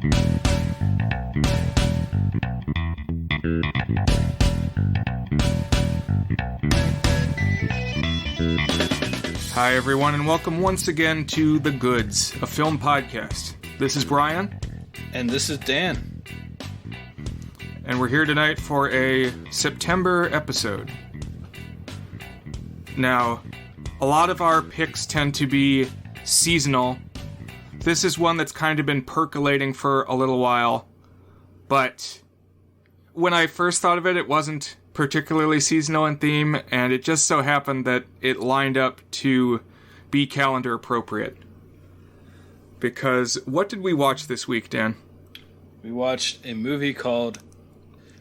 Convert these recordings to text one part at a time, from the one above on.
Hi, everyone, and welcome once again to The Goods, a film podcast. This is Brian. And this is Dan. And we're here tonight for a September episode. Now, a lot of our picks tend to be seasonal. This is one that's kind of been percolating for a little while. But when I first thought of it, it wasn't particularly seasonal in theme, and it just so happened that it lined up to be calendar appropriate. Because what did we watch this week, Dan? We watched a movie called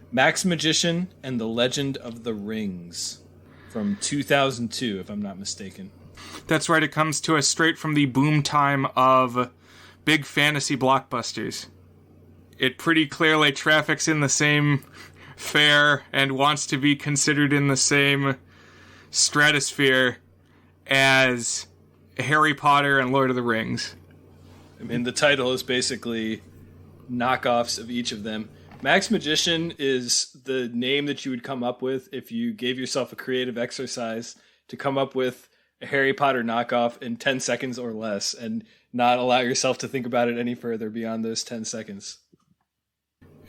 Max Magician and the Legend of the Rings from 2002, if I'm not mistaken. That's right, it comes to us straight from the boom time of big fantasy blockbusters. It pretty clearly traffics in the same faire and wants to be considered in the same stratosphere as Harry Potter and Lord of the Rings. I mean, the title is basically knockoffs of each of them. Max Magician is the name that you would come up with if you gave yourself a creative exercise to come up with a Harry Potter knockoff in 10 seconds or less and not allow yourself to think about it any further beyond those 10 seconds.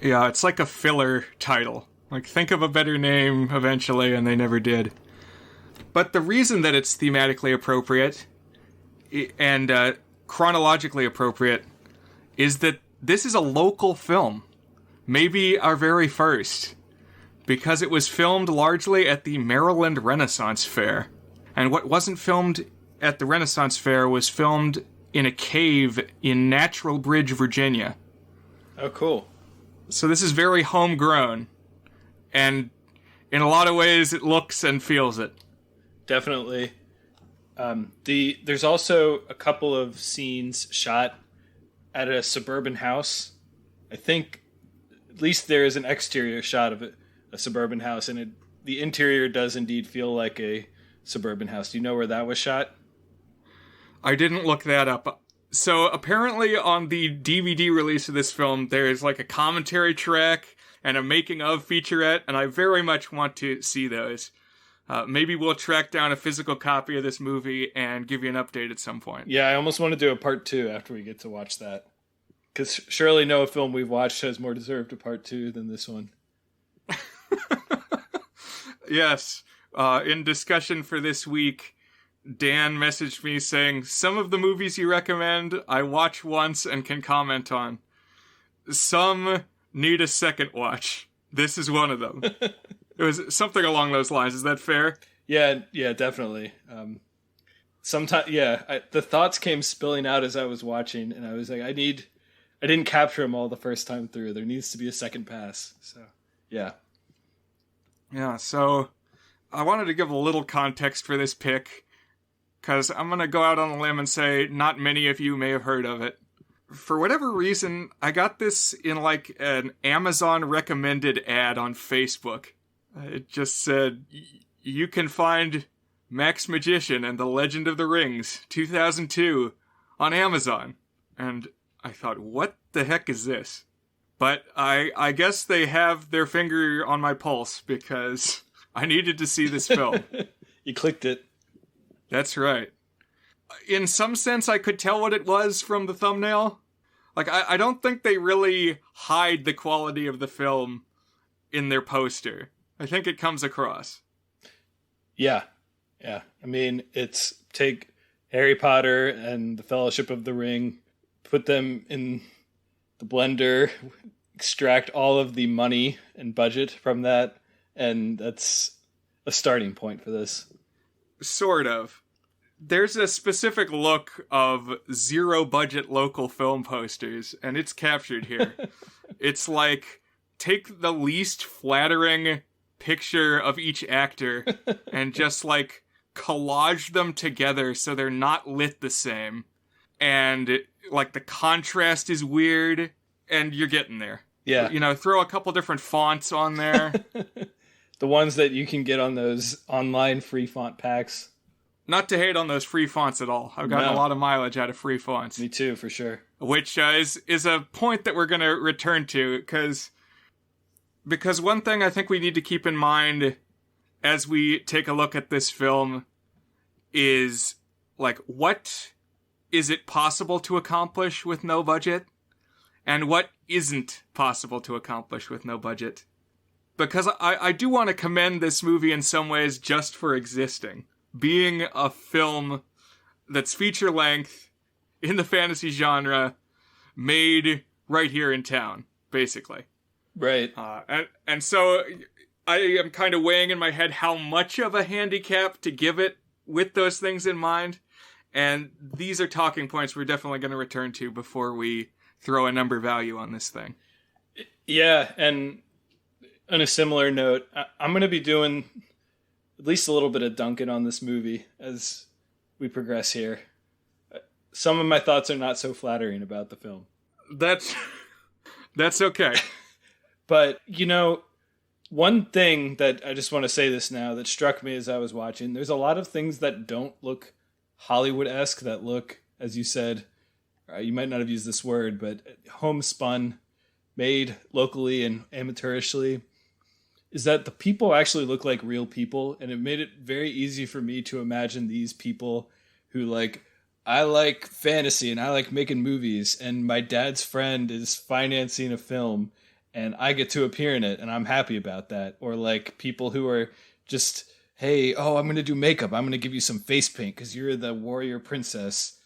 Yeah, it's like a filler title. Like, think of a better name eventually, and they never did. But the reason that it's thematically appropriate and chronologically appropriate is that this is a local film. Maybe our very first. Because it was filmed largely at the Maryland Renaissance Fair. And what wasn't filmed at the Renaissance Fair was filmed in a cave in Natural Bridge, Virginia. Oh, cool. So this is very homegrown, and in a lot of ways it looks and feels it. Definitely. There's also a couple of scenes shot at a suburban house. I think at least there is an exterior shot of a suburban house, and the interior does indeed feel like a suburban house. Do you know where that was shot? I didn't look that up. So apparently on the DVD release of this film, there is like a commentary track and a making of featurette, and I very much want to see those. Maybe we'll track down a physical copy of this movie and give you an update at some point. Yeah, I almost want to do a part 2 after we get to watch that. Because surely no film we've watched has more deserved a part 2 than this one. Yes. In discussion for this week, Dan messaged me saying, some of the movies you recommend, I watch once and can comment on. Some need a second watch. This is one of them. It was something along those lines. Is that fair? Yeah, definitely. Sometimes, the thoughts came spilling out as I was watching, and I was like, I didn't capture them all the first time through. There needs to be a second pass. So, yeah. Yeah, so I wanted to give a little context for this pick, because I'm going to go out on a limb and say not many of you may have heard of it. For whatever reason, I got this in like an Amazon recommended ad on Facebook. It just said, you can find Max Magician and the Legend of the Rings, 2002, on Amazon. And I thought, what the heck is this? But I guess they have their finger on my pulse because I needed to see this film. You clicked it. That's right. In some sense, I could tell what it was from the thumbnail. Like, I don't think they really hide the quality of the film in their poster. I think it comes across. Yeah. I mean, it's take Harry Potter and the Fellowship of the Ring, put them in the blender, extract all of the money and budget from that, and that's a starting point for this. Sort of. There's a specific look of zero-budget local film posters, and it's captured here. It's like, take the least flattering picture of each actor and just, like, collage them together so they're not lit the same. And, like, the contrast is weird, and you're getting there. Yeah. You know, throw a couple different fonts on there. The ones that you can get on those online free font packs. Not to hate on those free fonts at all. I've gotten a lot of mileage out of free fonts. Me too, for sure. which is a point that we're going to return to, because one thing I think we need to keep in mind as we take a look at this film is, like, what is it possible to accomplish with no budget, and what isn't possible to accomplish with no budget. Because I do want to commend this movie in some ways just for existing. Being a film that's feature length in the fantasy genre, made right here in town, basically. Right. And so I am kind of weighing in my head how much of a handicap to give it with those things in mind. And these are talking points we're definitely going to return to before we throw a number value on this thing. Yeah, and on a similar note, I'm going to be doing at least a little bit of dunking on this movie as we progress here. Some of my thoughts are not so flattering about the film. That's okay. But, you know, one thing that I just want to say this now that struck me as I was watching, there's a lot of things that don't look Hollywood-esque, that look, as you said, you might not have used this word, but homespun, made locally and amateurishly, is that the people actually look like real people, and it made it very easy for me to imagine these people who, like, I like fantasy and I like making movies, and my dad's friend is financing a film and I get to appear in it and I'm happy about that. Or like people who are just, hey, oh, I'm going to do makeup. I'm going to give you some face paint because you're the warrior princess.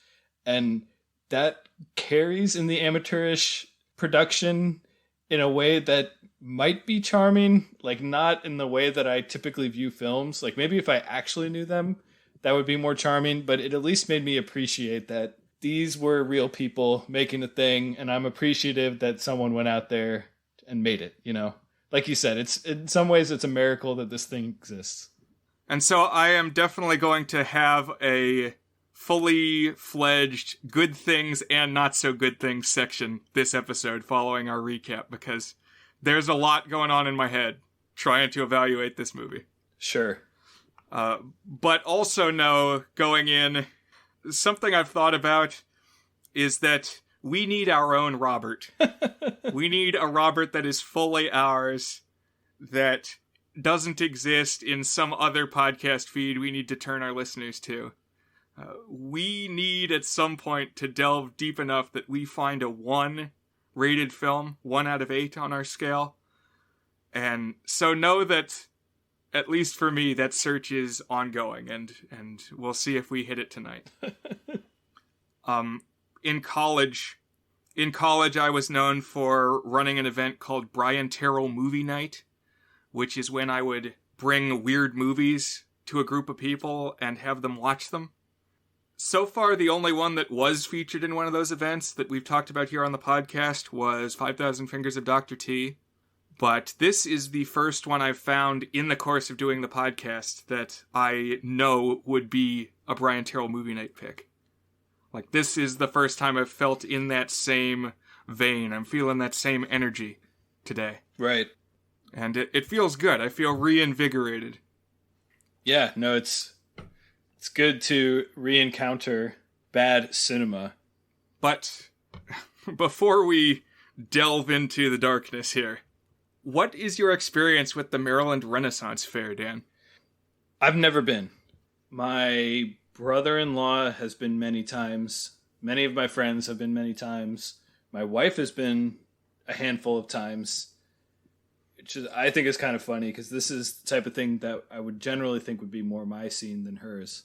And that carries in the amateurish production in a way that might be charming, like not in the way that I typically view films. Like maybe if I actually knew them, that would be more charming, but it at least made me appreciate that these were real people making a thing, and I'm appreciative that someone went out there and made it, you know? Like you said, it's in some ways it's a miracle that this thing exists. And so I am definitely going to have a fully fledged good things and not so good things section this episode following our recap, because there's a lot going on in my head trying to evaluate this movie. Sure. But also know, going in, something I've thought about is that we need our own Robert. We need a Robert that is fully ours, that doesn't exist in some other podcast feed we need to turn our listeners to. We need at some point to delve deep enough that we find a 1 rated film, 1 out of 8 on our scale. And so know that, at least for me, that search is ongoing, and we'll see if we hit it tonight. In college, I was known for running an event called Brian Terrell Movie Night, which is when I would bring weird movies to a group of people and have them watch them. So far, the only one that was featured in one of those events that we've talked about here on the podcast was 5,000 Fingers of Dr. T. But this is the first one I've found in the course of doing the podcast that I know would be a Brian Terrell Movie Night pick. Like, this is the first time I've felt in that same vein. I'm feeling that same energy today. Right. And it feels good. I feel reinvigorated. Yeah, no, it's good to re-encounter bad cinema. But before we delve into the darkness here, what is your experience with the Maryland Renaissance Fair, Dan? I've never been. My brother-in-law has been many times. Many of my friends have been many times. My wife has been a handful of times. Which is, I think is kind of funny because this is the type of thing that I would generally think would be more my scene than hers.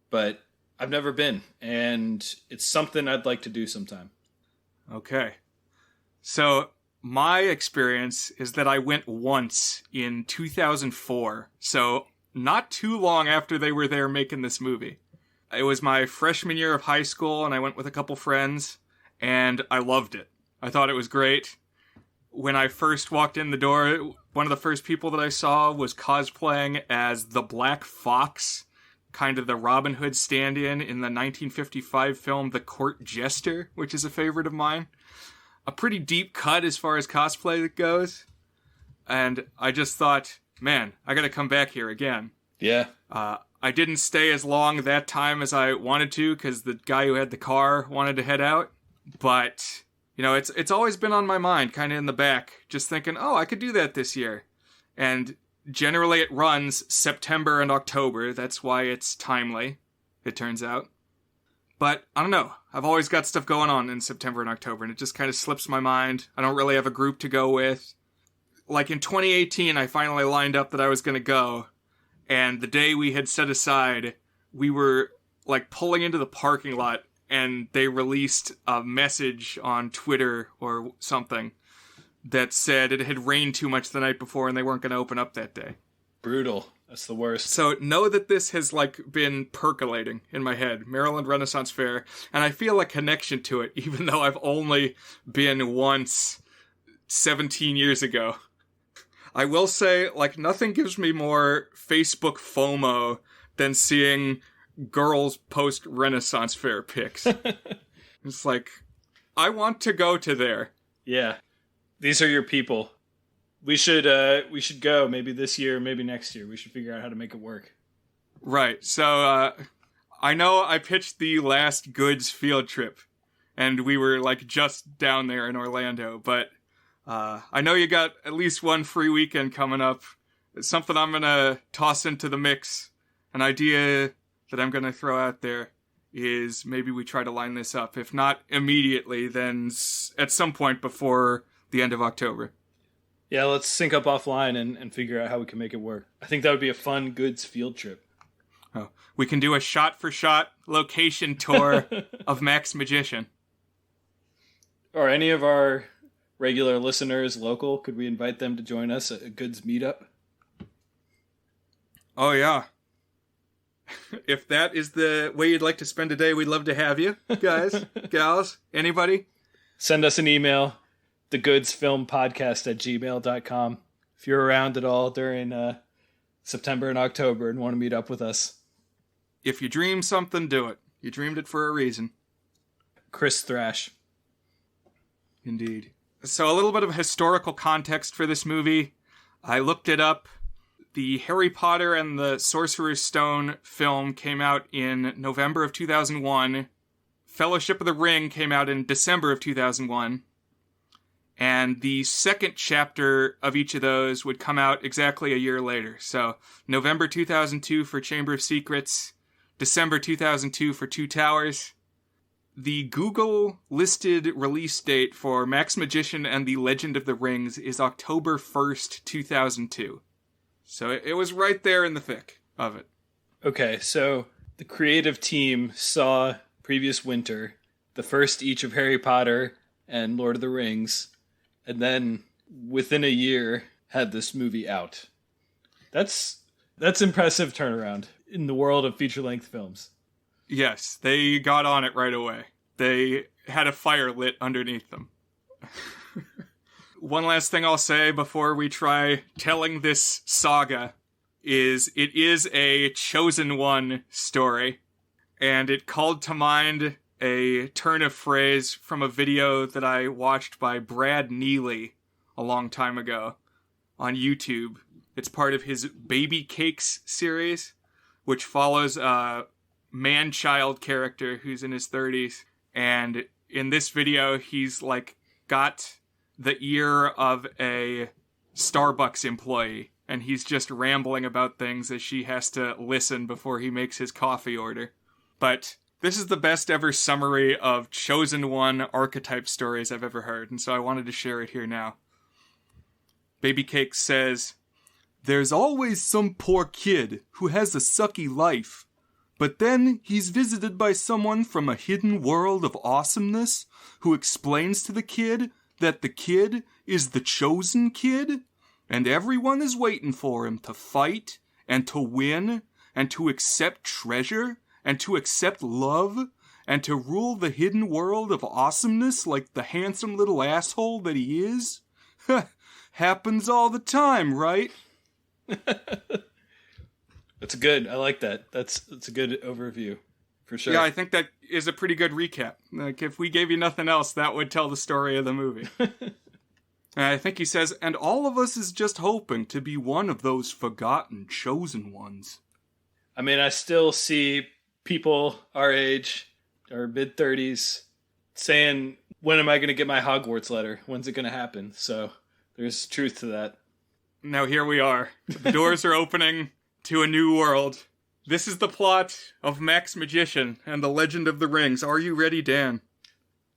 But I've never been, and it's something I'd like to do sometime. Okay. So my experience is that I went once in 2004, so not too long after they were there making this movie. It was my freshman year of high school, and I went with a couple friends, and I loved it. I thought it was great. When I first walked in the door, one of the first people that I saw was cosplaying as the Black Fox, kind of the Robin Hood stand-in in the 1955 film The Court Jester, which is a favorite of mine. A pretty deep cut as far as cosplay goes. And I just thought, man, I gotta come back here again. Yeah. I didn't stay as long that time as I wanted to, because the guy who had the car wanted to head out. But, it's always been on my mind, kind of in the back, just thinking, oh, I could do that this year. And generally it runs September and October. That's why it's timely, it turns out. But, I don't know. I've always got stuff going on in September and October, and it just kind of slips my mind. I don't really have a group to go with. Like in 2018, I finally lined up that I was going to go, and the day we had set aside, we were, pulling into the parking lot, and they released a message on Twitter or something that said it had rained too much the night before and they weren't going to open up that day. Brutal. That's the worst. So know that this has been percolating in my head. Maryland Renaissance Fair. And I feel a connection to it, even though I've only been once 17 years ago. I will say, nothing gives me more Facebook FOMO than seeing girls post Renaissance Fair pics. It's I want to go to there. Yeah. These are your people. We should go maybe this year, maybe next year. We should figure out how to make it work. Right. So I know I pitched the last goods field trip, and we were just down there in Orlando, but I know you got at least one free weekend coming up. It's something I'm going to toss into the mix. An idea that I'm going to throw out there is maybe we try to line this up. If not immediately, then at some point before the end of October. Yeah, let's sync up offline and figure out how we can make it work. I think that would be a fun goods field trip. Oh, we can do a shot-for-shot location tour of Max Magician. Or any of our regular listeners local, could we invite them to join us at a goods meetup? Oh, yeah. If that is the way you'd like to spend a day, we'd love to have you, guys, gals, anybody. Send us an email, thegoodsfilmpodcast@gmail.com. If you're around at all during September and October and want to meet up with us. If you dream something, do it. You dreamed it for a reason. Chris Thrash. Indeed. So a little bit of historical context for this movie. I looked it up. The Harry Potter and the Sorcerer's Stone film came out in November of 2001. Fellowship of the Ring came out in December of 2001. And the second chapter of each of those would come out exactly a year later. So November 2002 for Chamber of Secrets, December 2002 for Two Towers. The Google listed release date for Max Magician and the Legend of the Rings is October 1st, 2002. So it was right there in the thick of it. Okay, so the creative team saw previous winter, the first each of Harry Potter and Lord of the Rings, and then within a year had this movie out. That's impressive turnaround in the world of feature-length films. Yes, they got on it right away. They had a fire lit underneath them. One last thing I'll say before we try telling this saga is it is a chosen one story, and it called to mind a turn of phrase from a video that I watched by Brad Neely a long time ago on YouTube. It's part of his Baby Cakes series, which follows a man-child character who's in his 30s, and in this video he's got the ear of a Starbucks employee, and he's just rambling about things as she has to listen before he makes his coffee order. But this is the best ever summary of chosen one archetype stories I've ever heard, and so I wanted to share it here now. Baby Cake says, "There's always some poor kid who has a sucky life, but then he's visited by someone from a hidden world of awesomeness who explains to the kid that the kid is the chosen kid, and everyone is waiting for him to fight, and to win, and to accept treasure, and to accept love, and to rule the hidden world of awesomeness like the handsome little asshole that he is. Happens all the time, right?" That's good. I like that. That's a good overview, for sure. Yeah, I think that is a pretty good recap. If we gave you nothing else, that would tell the story of the movie. I think he says, "And all of us is just hoping to be one of those forgotten chosen ones." I mean, I still see people our age, our mid-30s, saying, when am I going to get my Hogwarts letter? When's it going to happen? So there's truth to that. Now here we are. The doors are opening to a new world. This is the plot of Max Magician and the Legend of the Rings. Are you ready, Dan?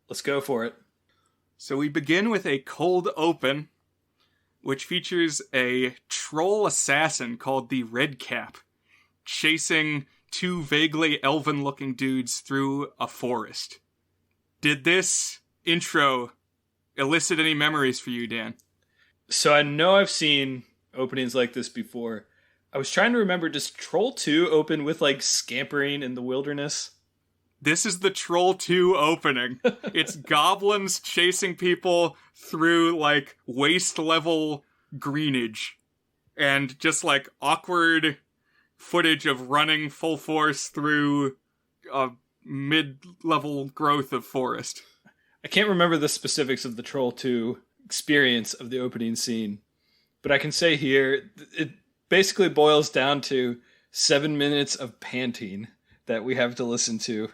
Let's go for it. So we begin with a cold open, which features a troll assassin called the Red Cap, chasing two vaguely elven-looking dudes through a forest. Did this intro elicit any memories for you, Dan? So I know I've seen openings like this before. I was trying to remember, does Troll 2 open with, like, scampering in the wilderness? This is the Troll 2 opening. It's goblins chasing people through, like, waist-level greenage. And just, like, awkward footage of running full force through a mid-level growth of forest. I can't remember the specifics of the Troll 2 experience of the opening scene. But I can say here, it basically boils down to 7 minutes of panting that we have to listen to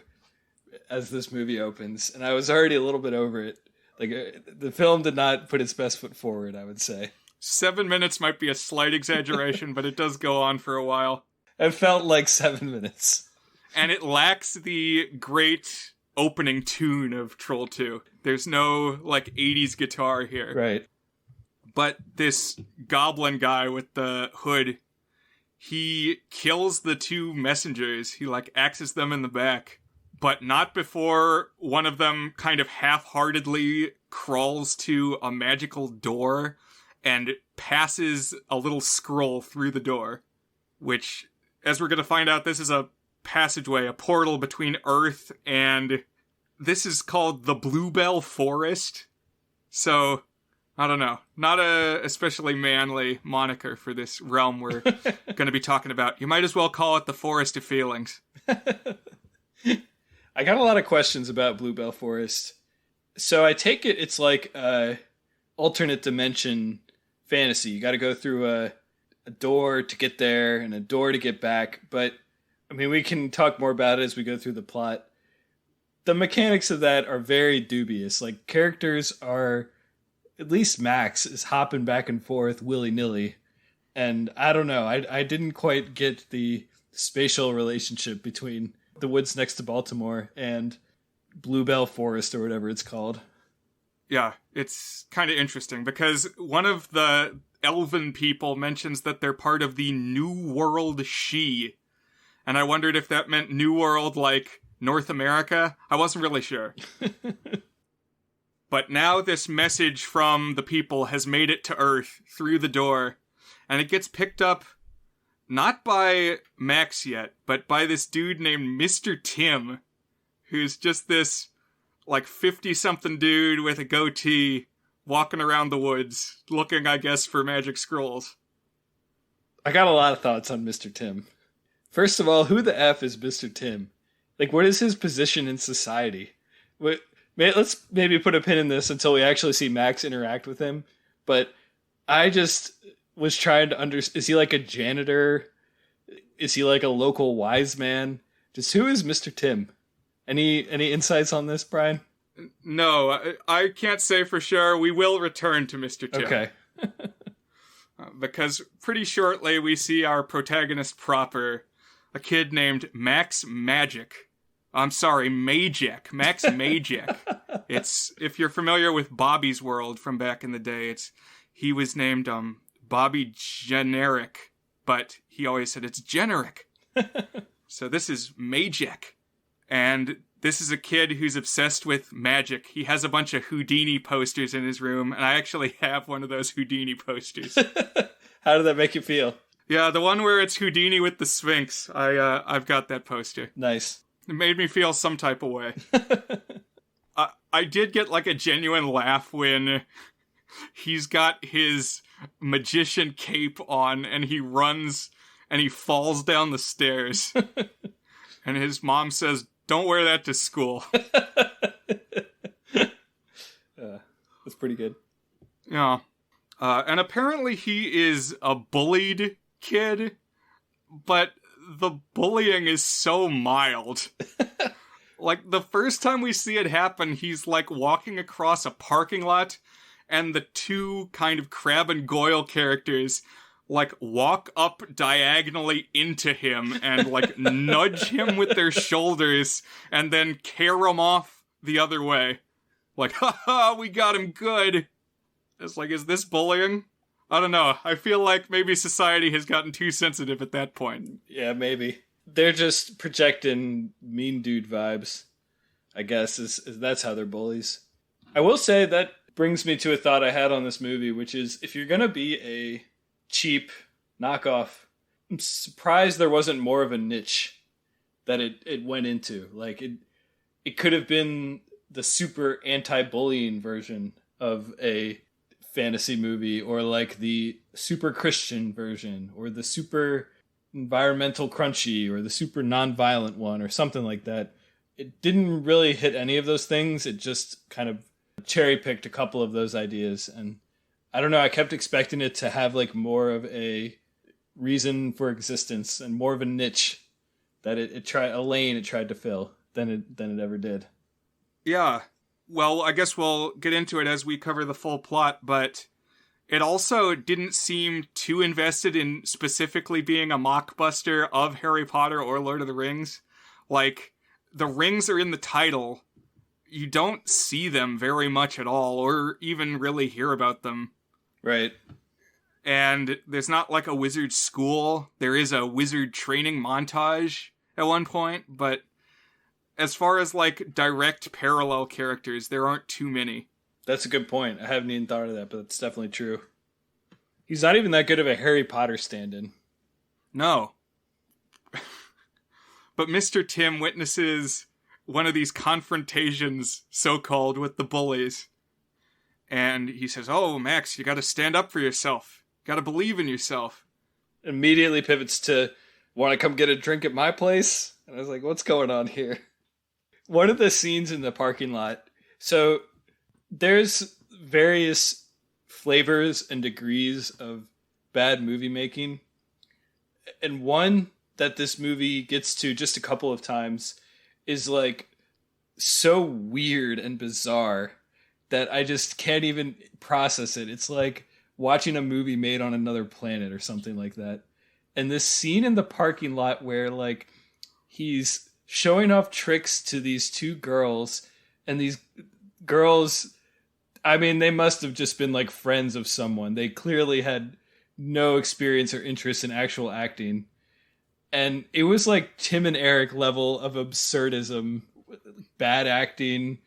as this movie opens, and I was already a little bit over it. Like, the film did not put its best foot forward, I would say. 7 minutes might be a slight exaggeration, but it does go on for a while. It felt like 7 minutes. And it lacks the great opening tune of Troll 2. There's no, like, 80s guitar here. Right. But this goblin guy with the hood, he kills the two messengers. He, like, axes them in the back. But not before one of them kind of half-heartedly crawls to a magical door and passes a little scroll through the door. Which, as we're going to find out, this is a passageway, a portal between Earth and... This is called the Bluebell Forest. So, I don't know. Not a especially manly moniker for this realm we're going to be talking about. You might as well call it the Forest of Feelings. I got a lot of questions about Bluebell Forest. So I take it it's like a alternate dimension fantasy. You got to go through a door to get there and a door to get back. But, I mean, we can talk more about it as we go through the plot. The mechanics of that are very dubious. Like, characters are, at least Max, is hopping back and forth willy-nilly. And I don't know, I didn't quite get the spatial relationship between the woods next to Baltimore and Bluebell Forest or whatever it's called. Yeah, it's kind of interesting because one of the elven people mentions that they're part of the New World She. And I wondered if that meant New World like North America. I wasn't really sure. But now this message from the people has made it to Earth through the door. And it gets picked up not by Max yet, but by this dude named Mr. Tim, who's just this, like, 50-something dude with a goatee walking around the woods, looking, I guess, for magic scrolls. I got a lot of thoughts on Mr. Tim. First of all, who the F is Mr. Tim? Like, what is his position in society? Let's maybe put a pin in this until we actually see Max interact with him. But I just was trying to understand, is he like a janitor? Is he like a local wise man? Just who is Mr. Tim? Any insights on this, Brian? No, I can't say for sure. We will return to Mr. Tim. Okay. Because pretty shortly we see our protagonist proper, a kid named Max Magic. I'm sorry, Majek. Max Majek. It's, if you're familiar with Bobby's World from back in the day, he was named Bobby Generic, but he always said it's generic. So this is Majek. And this is a kid who's obsessed with magic. He has a bunch of Houdini posters in his room, and I actually have one of those Houdini posters. How did that make you feel? Yeah, the one where it's Houdini with the Sphinx. I've got that poster. Nice. It made me feel some type of way. I did get like a genuine laugh when he's got his magician cape on and he runs and he falls down the stairs. And his mom says, "Don't wear that to school." That's pretty good. Yeah. And apparently he is a bullied kid, but the bullying is so mild. Like, the first time we see it happen, he's, like, walking across a parking lot, and the two kind of Crab and Goyle characters, like, walk up diagonally into him and, like, nudge him with their shoulders, and then carry him off the other way. Like, ha, we got him good. It's like, is this bullying? I don't know. I feel like maybe society has gotten too sensitive at that point. Yeah, maybe. They're just projecting mean dude vibes, I guess, is that's how they're bullies. I will say that brings me to a thought I had on this movie, which is if you're going to be a cheap knockoff, I'm surprised there wasn't more of a niche that it went into. Like, it could have been the super anti-bullying version of a fantasy movie, or like the super Christian version, or the super environmental crunchy, or the super non-violent one, or something like that. It didn't really hit any of those things. It just kind of cherry-picked a couple of those ideas, and I don't know, I kept expecting it to have like more of a reason for existence and more of a niche that it tried to fill than it ever did. Yeah. Well, I guess we'll get into it as we cover the full plot, but it also didn't seem too invested in specifically being a mockbuster of Harry Potter or Lord of the Rings. Like, the rings are in the title. You don't see them very much at all, or even really hear about them. Right. And there's not like a wizard school. There is a wizard training montage at one point, but as far as like direct parallel characters, there aren't too many. That's a good point. I haven't even thought of that, but that's definitely true. He's not even that good of a Harry Potter stand-in. No. But Mr. Tim witnesses one of these confrontations, so-called, with the bullies. And he says, "Oh, Max, you gotta stand up for yourself. You gotta believe in yourself." Immediately pivots to, "Want to come get a drink at my place?" And I was like, what's going on here? One of the scenes in the parking lot. So there's various flavors and degrees of bad movie making. And one that this movie gets to just a couple of times is like so weird and bizarre that I just can't even process it. It's like watching a movie made on another planet or something like that. And this scene in the parking lot where like he's showing off tricks to these two girls, and these girls, I mean, they must have just been like friends of someone. They clearly had no experience or interest in actual acting. And it was like Tim and Eric level of absurdism, bad acting,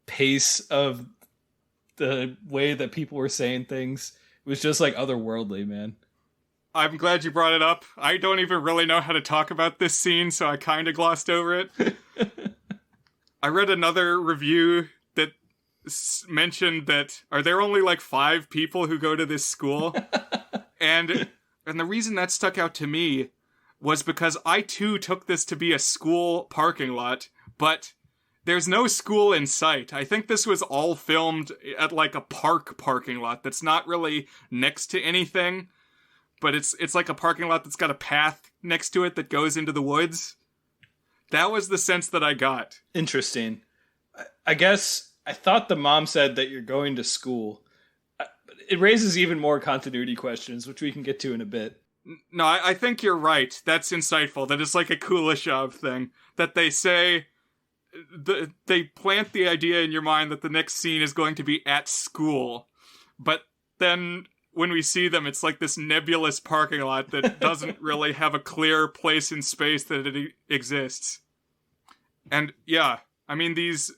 pace of the way that people were saying things. It was just like otherworldly, man. I'm glad you brought it up. I don't even really know how to talk about this scene, so I kind of glossed over it. I read another review that mentioned that, are there only like 5 people who go to this school? and the reason that stuck out to me was because I too took this to be a school parking lot, but there's no school in sight. I think this was all filmed at like a parking lot that's not really next to anything. But it's like a parking lot that's got a path next to it that goes into the woods. That was the sense that I got. Interesting. I guess I thought the mom said that you're going to school. It raises even more continuity questions, which we can get to in a bit. No, I think you're right. That's insightful. That is like a Kuleshov thing. That they say, they plant the idea in your mind that the next scene is going to be at school. But then when we see them, it's like this nebulous parking lot that doesn't really have a clear place in space that it exists. And yeah, I mean, these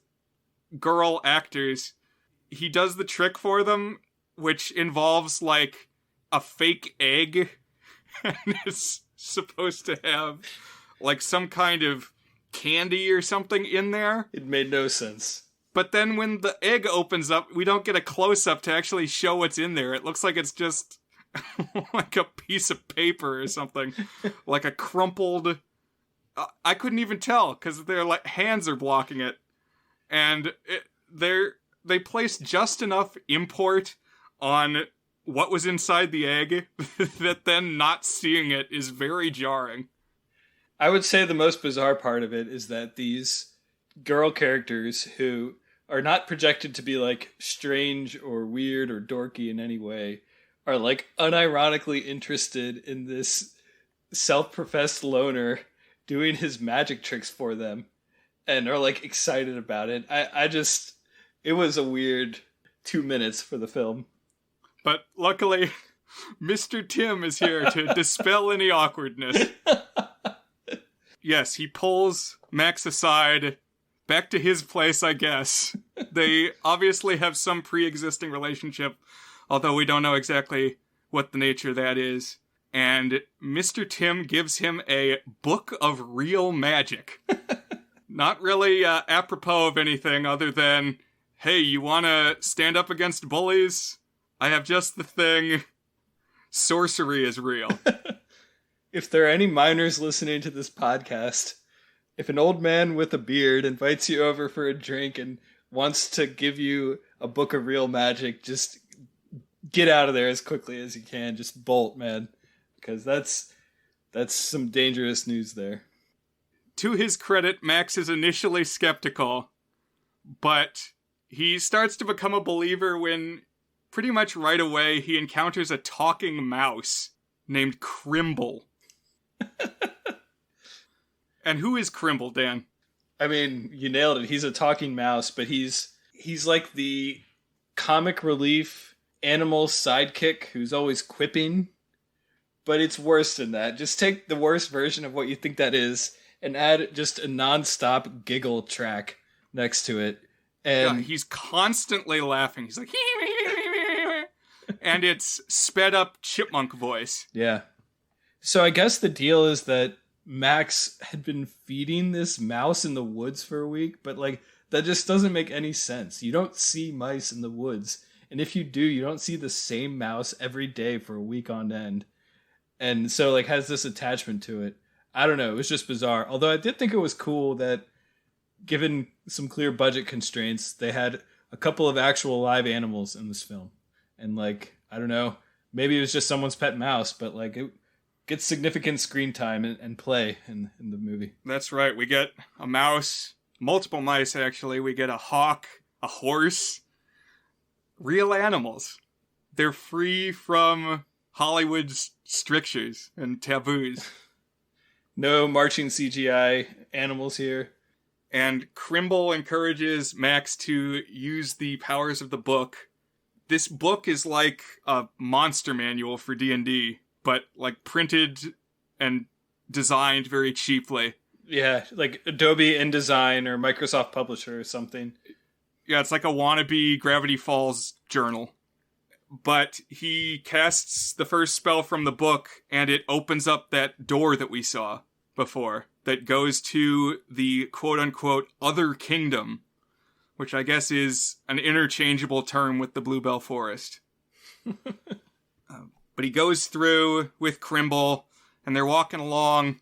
girl actors, he does the trick for them, which involves like a fake egg, and it's supposed to have like some kind of candy or something in there. It made no sense. But then when the egg opens up, we don't get a close-up to actually show what's in there. It looks like it's just like a piece of paper or something. Like a crumpled... I couldn't even tell, because their like hands are blocking it. And they placed just enough import on what was inside the egg that then not seeing it is very jarring. I would say the most bizarre part of it is that these girl characters who are not projected to be like strange or weird or dorky in any way are like unironically interested in this self-professed loner doing his magic tricks for them and are like excited about it. It was a weird 2 minutes for the film. But luckily, Mr. Tim is here to dispel any awkwardness. Yes, he pulls Max aside, back to his place, I guess. They obviously have some pre-existing relationship, although we don't know exactly what the nature of that is. And Mr. Tim gives him a book of real magic. Not really apropos of anything other than, hey, you want to stand up against bullies? I have just the thing. Sorcery is real. If there are any minors listening to this podcast, if an old man with a beard invites you over for a drink and wants to give you a book of real magic, just get out of there as quickly as you can. Just bolt, man. Because that's some dangerous news there. To his credit, Max is initially skeptical, but he starts to become a believer when pretty much right away he encounters a talking mouse named Crimble. And who is Crimble, Dan? I mean, you nailed it. He's a talking mouse, but he's like the comic relief animal sidekick who's always quipping. But it's worse than that. Just take the worst version of what you think that is and add just a non-stop giggle track next to it. And yeah, he's constantly laughing. He's like, and it's sped up chipmunk voice. Yeah. So I guess the deal is that Max had been feeding this mouse in the woods for a week, but like that just doesn't make any sense. You don't see mice in the woods. And if you do, you don't see the same mouse every day for a week on end. And so like has this attachment to it. I don't know. It was just bizarre. Although I did think it was cool that given some clear budget constraints, they had a couple of actual live animals in this film. And like, I don't know, maybe it was just someone's pet mouse, but like it gets significant screen time and play in the movie. That's right. We get a mouse, multiple mice actually. We get a hawk, a horse, real animals. They're free from Hollywood's strictures and taboos. No marching CGI animals here. And Crimble encourages Max to use the powers of the book. This book is like a monster manual for D&D, but like printed and designed very cheaply. Yeah, like Adobe InDesign or Microsoft Publisher or something. Yeah, it's like a wannabe Gravity Falls journal. But he casts the first spell from the book, and it opens up that door that we saw before, that goes to the quote-unquote other kingdom, which I guess is an interchangeable term with the Bluebell Forest. But he goes through with Crimble, and they're walking along,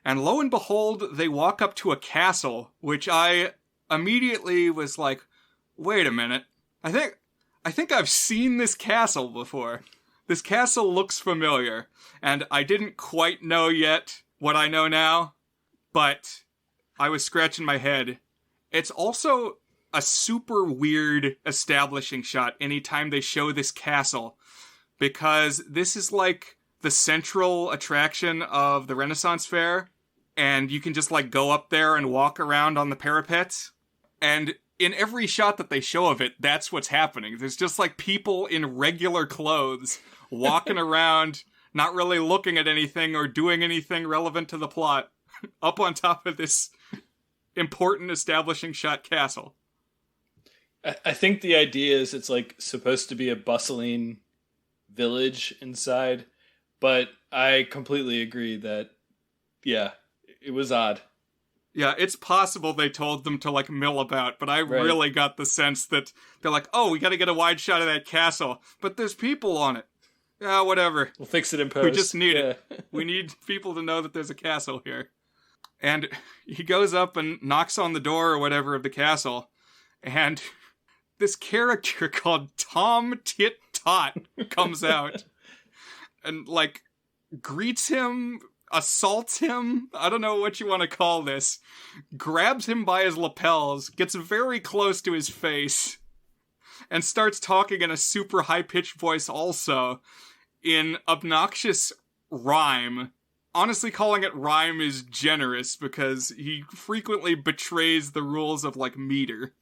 and lo and behold, they walk up to a castle, which I immediately was like, wait a minute, I think I've seen this castle before. This castle looks familiar, and I didn't quite know yet what I know now, but I was scratching my head. It's also a super weird establishing shot anytime they show this castle, because this is like the central attraction of the Renaissance Fair, and you can just like go up there and walk around on the parapets, and in every shot that they show of it, that's what's happening. There's just like people in regular clothes walking around, not really looking at anything or doing anything relevant to the plot, up on top of this important establishing shot castle. I think the idea is it's like supposed to be a bustling village inside, but I completely agree that, yeah, it was odd. Yeah, it's possible they told them to, like, mill about, but I really got the sense that they're like, oh, we gotta get a wide shot of that castle, but there's people on it. Yeah, whatever. We'll fix it in post. We just need it. We need people to know that there's a castle here. And he goes up and knocks on the door or whatever of the castle, and this character called Tom Tit Tot comes out and, like, greets him assaults him. I don't know what you want to call this. Grabs him by his lapels, gets very close to his face, and starts talking in a super high-pitched voice also, in obnoxious rhyme. Honestly, calling it rhyme is generous, because he frequently betrays the rules of, like, meter.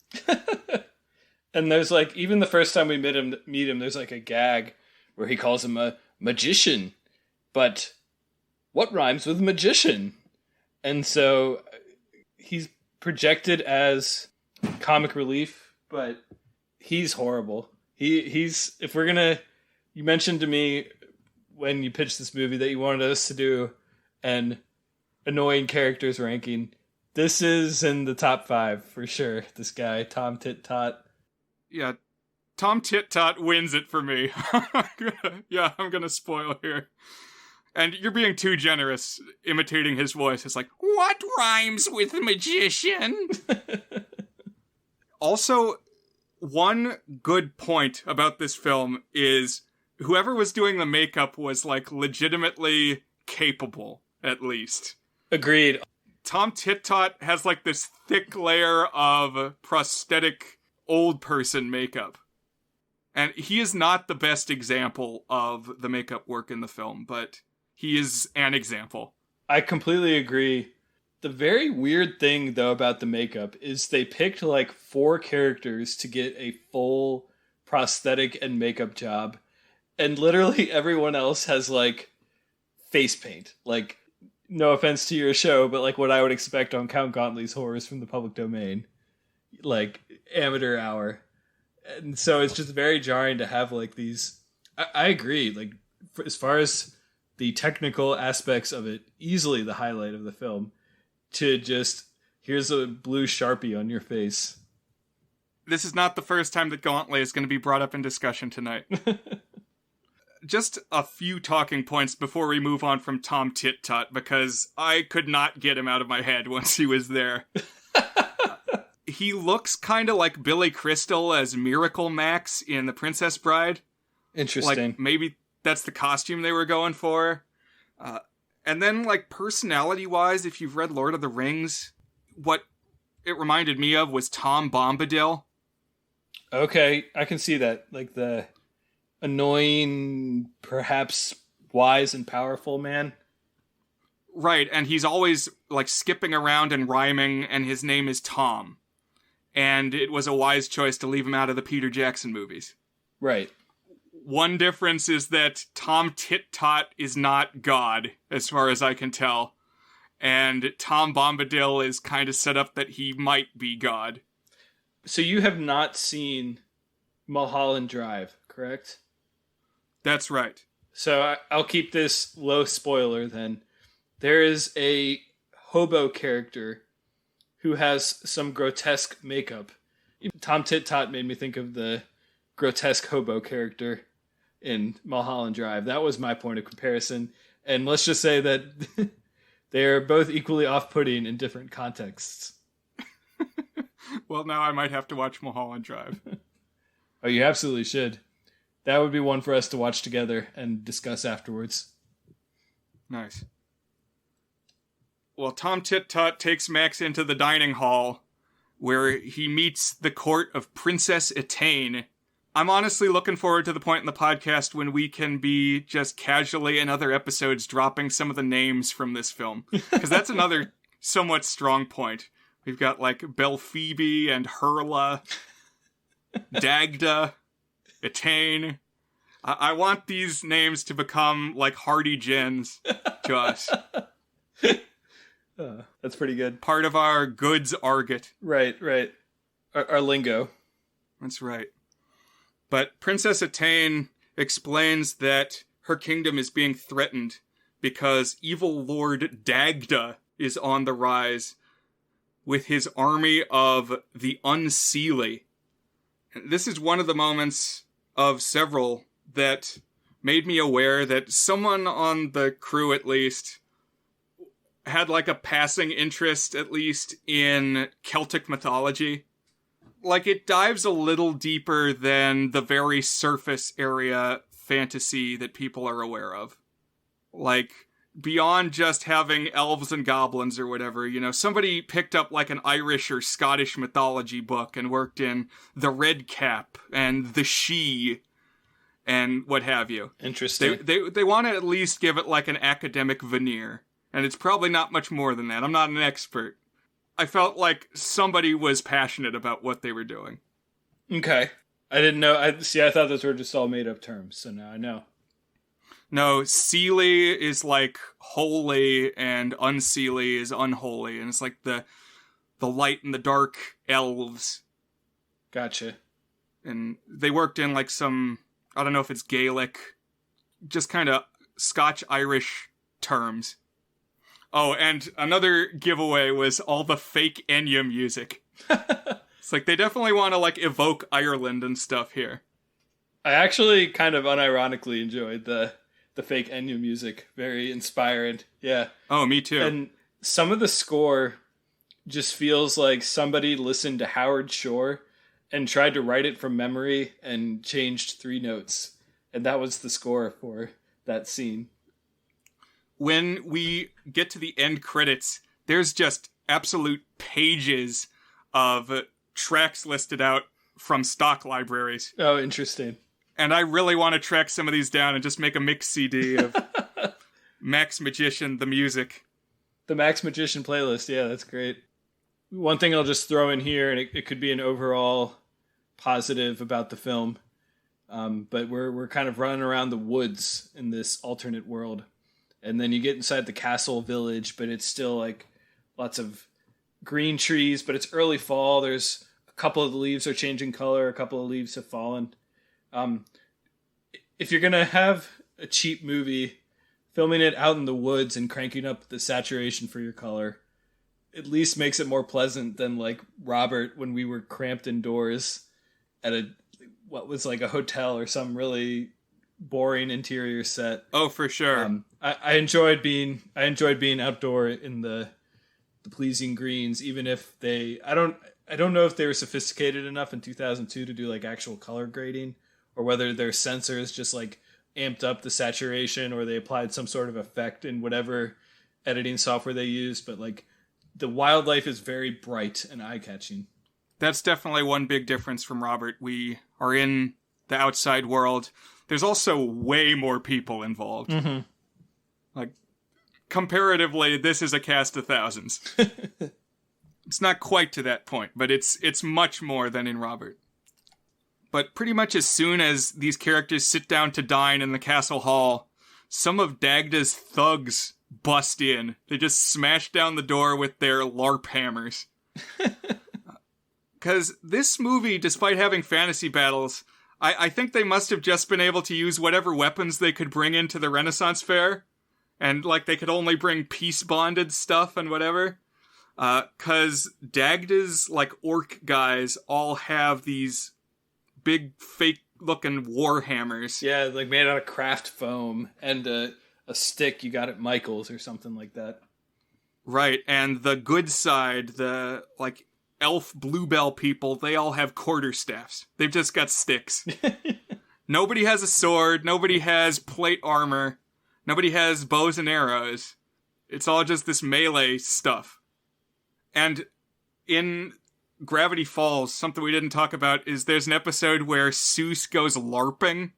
And there's, like, even the first time we meet him, there's, like, a gag where he calls him a magician. But what rhymes with magician? And so he's projected as comic relief, but he's horrible. He's if we're gonna, you mentioned to me when you pitched this movie that you wanted us to do an annoying characters ranking. This is in the top 5 for sure. This guy, Tom Tit Tot. Yeah, Tom Tit Tot wins it for me. I'm gonna spoil here. And you're being too generous imitating his voice. It's like, what rhymes with magician? Also, one good point about this film is whoever was doing the makeup was, like, legitimately capable, at least. Agreed. Tom Tit Tot has, like, this thick layer of prosthetic old person makeup. And he is not the best example of the makeup work in the film, but he is an example. I completely agree. The very weird thing, though, about the makeup is they picked, like, 4 characters to get a full prosthetic and makeup job. And literally everyone else has, like, face paint. Like, no offense to your show, but, like, what I would expect on Count Gauntlet's Horrors from the Public Domain. Like, amateur hour. And so it's just very jarring to have, like, these... I agree. Like, as far as the technical aspects of it, easily the highlight of the film, to just, here's a blue Sharpie on your face. This is not the first time that Gauntlet is going to be brought up in discussion tonight. Just a few talking points before we move on from Tom Tit Tot, because I could not get him out of my head once he was there. He looks kind of like Billy Crystal as Miracle Max in The Princess Bride. Interesting. Like, maybe that's the costume they were going for. And then, like, personality-wise, if you've read Lord of the Rings, what it reminded me of was Tom Bombadil. Okay, I can see that. Like, the annoying, perhaps wise and powerful man. Right, and he's always, like, skipping around and rhyming, and his name is Tom. And it was a wise choice to leave him out of the Peter Jackson movies. Right. One difference is that Tom Tit Tot is not God, as far as I can tell. And Tom Bombadil is kind of set up that he might be God. So you have not seen Mulholland Drive, correct? That's right. So I'll keep this low spoiler then. There is a hobo character who has some grotesque makeup. Tom Tit Tot made me think of the grotesque hobo character in Mulholland Drive. That was my point of comparison. And let's just say that they are both equally off-putting in different contexts. Well, now I might have to watch Mulholland Drive. Oh, you absolutely should. That would be one for us to watch together and discuss afterwards. Nice. Well, Tom Tit Tot takes Max into the dining hall, where he meets the court of Princess Etane. I'm honestly looking forward to the point in the podcast when we can be just casually in other episodes dropping some of the names from this film. Because that's another somewhat strong point. We've got, like, Belphoebe and Hurla, Dagda, Etane. I want these names to become, like, hearty gins to us. That's pretty good. Part of our goods argot. Right. Our lingo. That's right. But Princess Etane explains that her kingdom is being threatened because evil Lord Dagda is on the rise with his army of the Unseelie. This is one of the moments of several that made me aware that someone on the crew, at least, had, like, a passing interest, at least, in Celtic mythology. Like, it dives a little deeper than the very surface area fantasy that people are aware of. Like, beyond just having elves and goblins or whatever, somebody picked up like an Irish or Scottish mythology book and worked in the Red Cap and the She and what have you. Interesting. They want to at least give it like an academic veneer, and it's probably not much more than that. I'm not an expert. I felt like somebody was passionate about what they were doing. Okay. I didn't know. I thought those were just all made up terms, so now I know. No, Seelie is like holy and Unseelie is unholy, and it's like the light and the dark elves. Gotcha. And they worked in like some, I don't know if it's Gaelic, just kind of Scotch-Irish terms. Oh, and another giveaway was all the fake Enya music. It's like they definitely want to like evoke Ireland and stuff here. I actually kind of unironically enjoyed the fake Enya music. Very inspired. Yeah. Oh, me too. And some of the score just feels like somebody listened to Howard Shore and tried to write it from memory and changed 3 notes. And that was the score for that scene. When we get to the end credits, there's just absolute pages of tracks listed out from stock libraries. Oh, interesting. And I really want to track some of these down and just make a mix CD of Max Magician, the music. The Max Magician playlist, yeah, that's great. One thing I'll just throw in here, and it could be an overall positive about the film, but we're kind of running around the woods in this alternate world. And then you get inside the castle village, but it's still like lots of green trees, but it's early fall. There's a couple of the leaves are changing color. A couple of leaves have fallen. If you're going to have a cheap movie, filming it out in the woods and cranking up the saturation for your color at least makes it more pleasant than like Robert when we were cramped indoors at what was like a hotel or some really boring interior set. Oh, for sure. I enjoyed being outdoor in the pleasing greens, even if I don't know if they were sophisticated enough in 2002 to do like actual color grading, or whether their sensors just like amped up the saturation, or they applied some sort of effect in whatever editing software they used. But like the wildlife is very bright and eye-catching. That's definitely one big difference from Robert. We are in the outside world. There's also way more people involved. Mm-hmm. Like, comparatively, this is a cast of thousands. It's not quite to that point, but it's much more than in Robert. But pretty much as soon as these characters sit down to dine in the castle hall, some of Dagda's thugs bust in. They just smash down the door with their LARP hammers. Because this movie, despite having fantasy battles, I think they must have just been able to use whatever weapons they could bring into the Renaissance Fair. And, like, they could only bring peace-bonded stuff and whatever. Because Dagda's, like, orc guys all have these big, fake-looking war hammers. Yeah, like made out of craft foam and a stick you got at Michael's or something like that. Right, and the good side, the, like, elf bluebell people, they all have quarterstaffs. They've just got sticks. Nobody has a sword, nobody has plate armor, nobody has bows and arrows. It's all just this melee stuff. And in Gravity Falls, something we didn't talk about is there's an episode where Seuss goes LARPing.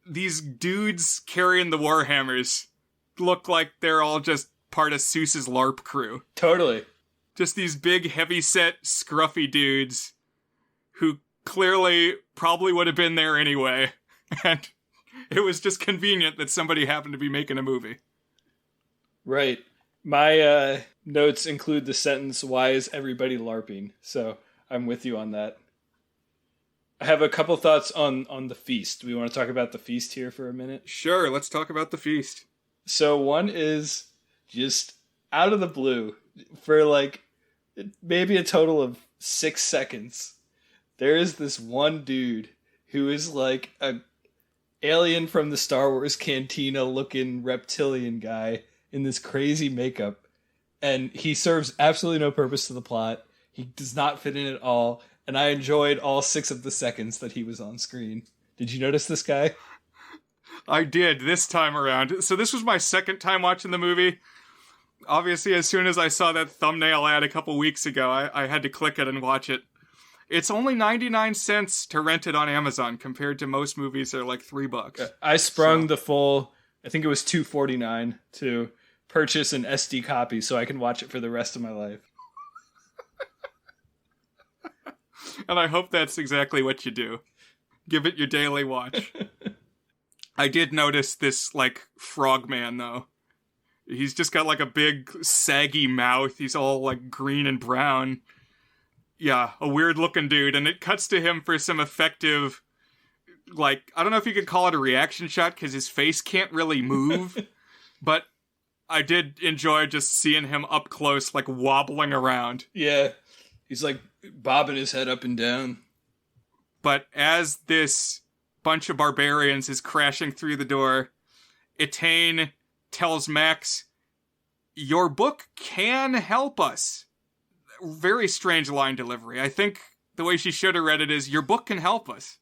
These dudes carrying the warhammers look like they're all just part of Seuss's LARP crew. Totally. Just these big, heavy-set, scruffy dudes who clearly probably would have been there anyway. And it was just convenient that somebody happened to be making a movie. Right. My notes include the sentence, "Why is everybody LARPing?" So I'm with you on that. I have a couple thoughts on the feast. Do we want to talk about the feast here for a minute? Sure, let's talk about the feast. So one is just out of the blue, for like maybe a total of 6 seconds, there is this one dude who is like a alien from the Star Wars cantina looking reptilian guy in this crazy makeup, and he serves absolutely no purpose to the plot. He does not fit in at all, and I enjoyed all 6 of the seconds that he was on screen. Did you notice this guy? I did this time around. So this was my second time watching the movie. Obviously, as soon as I saw that thumbnail ad a couple weeks ago, I had to click it and watch it. It's only 99 cents to rent it on Amazon compared to most movies that are like $3. I sprung the full, I think it was $2.49 to purchase an SD copy so I can watch it for the rest of my life. And I hope that's exactly what you do. Give it your daily watch. I did notice this, like, frogman, though. He's just got, like, a big, saggy mouth. He's all, like, green and brown. Yeah, a weird-looking dude. And it cuts to him for some effective, like, I don't know if you could call it a reaction shot, because his face can't really move. But I did enjoy just seeing him up close, like, wobbling around. Yeah, he's, like, bobbing his head up and down. But as this bunch of barbarians is crashing through the door, Etain tells Max, "Your book can help us." Very strange line delivery. I think the way she should have read it is, "Your book can help us."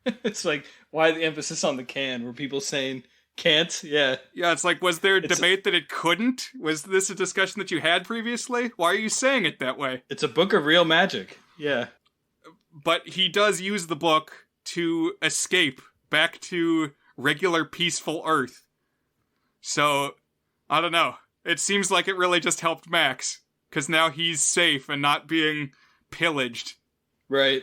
It's like, why the emphasis on the can? Were people saying can't? Yeah. Yeah, it's like, was there a debate that it couldn't? Was this a discussion that you had previously? Why are you saying it that way? It's a book of real magic. Yeah. But he does use the book to escape back to regular peaceful Earth. So, I don't know. It seems like it really just helped Max, because now he's safe and not being pillaged. Right.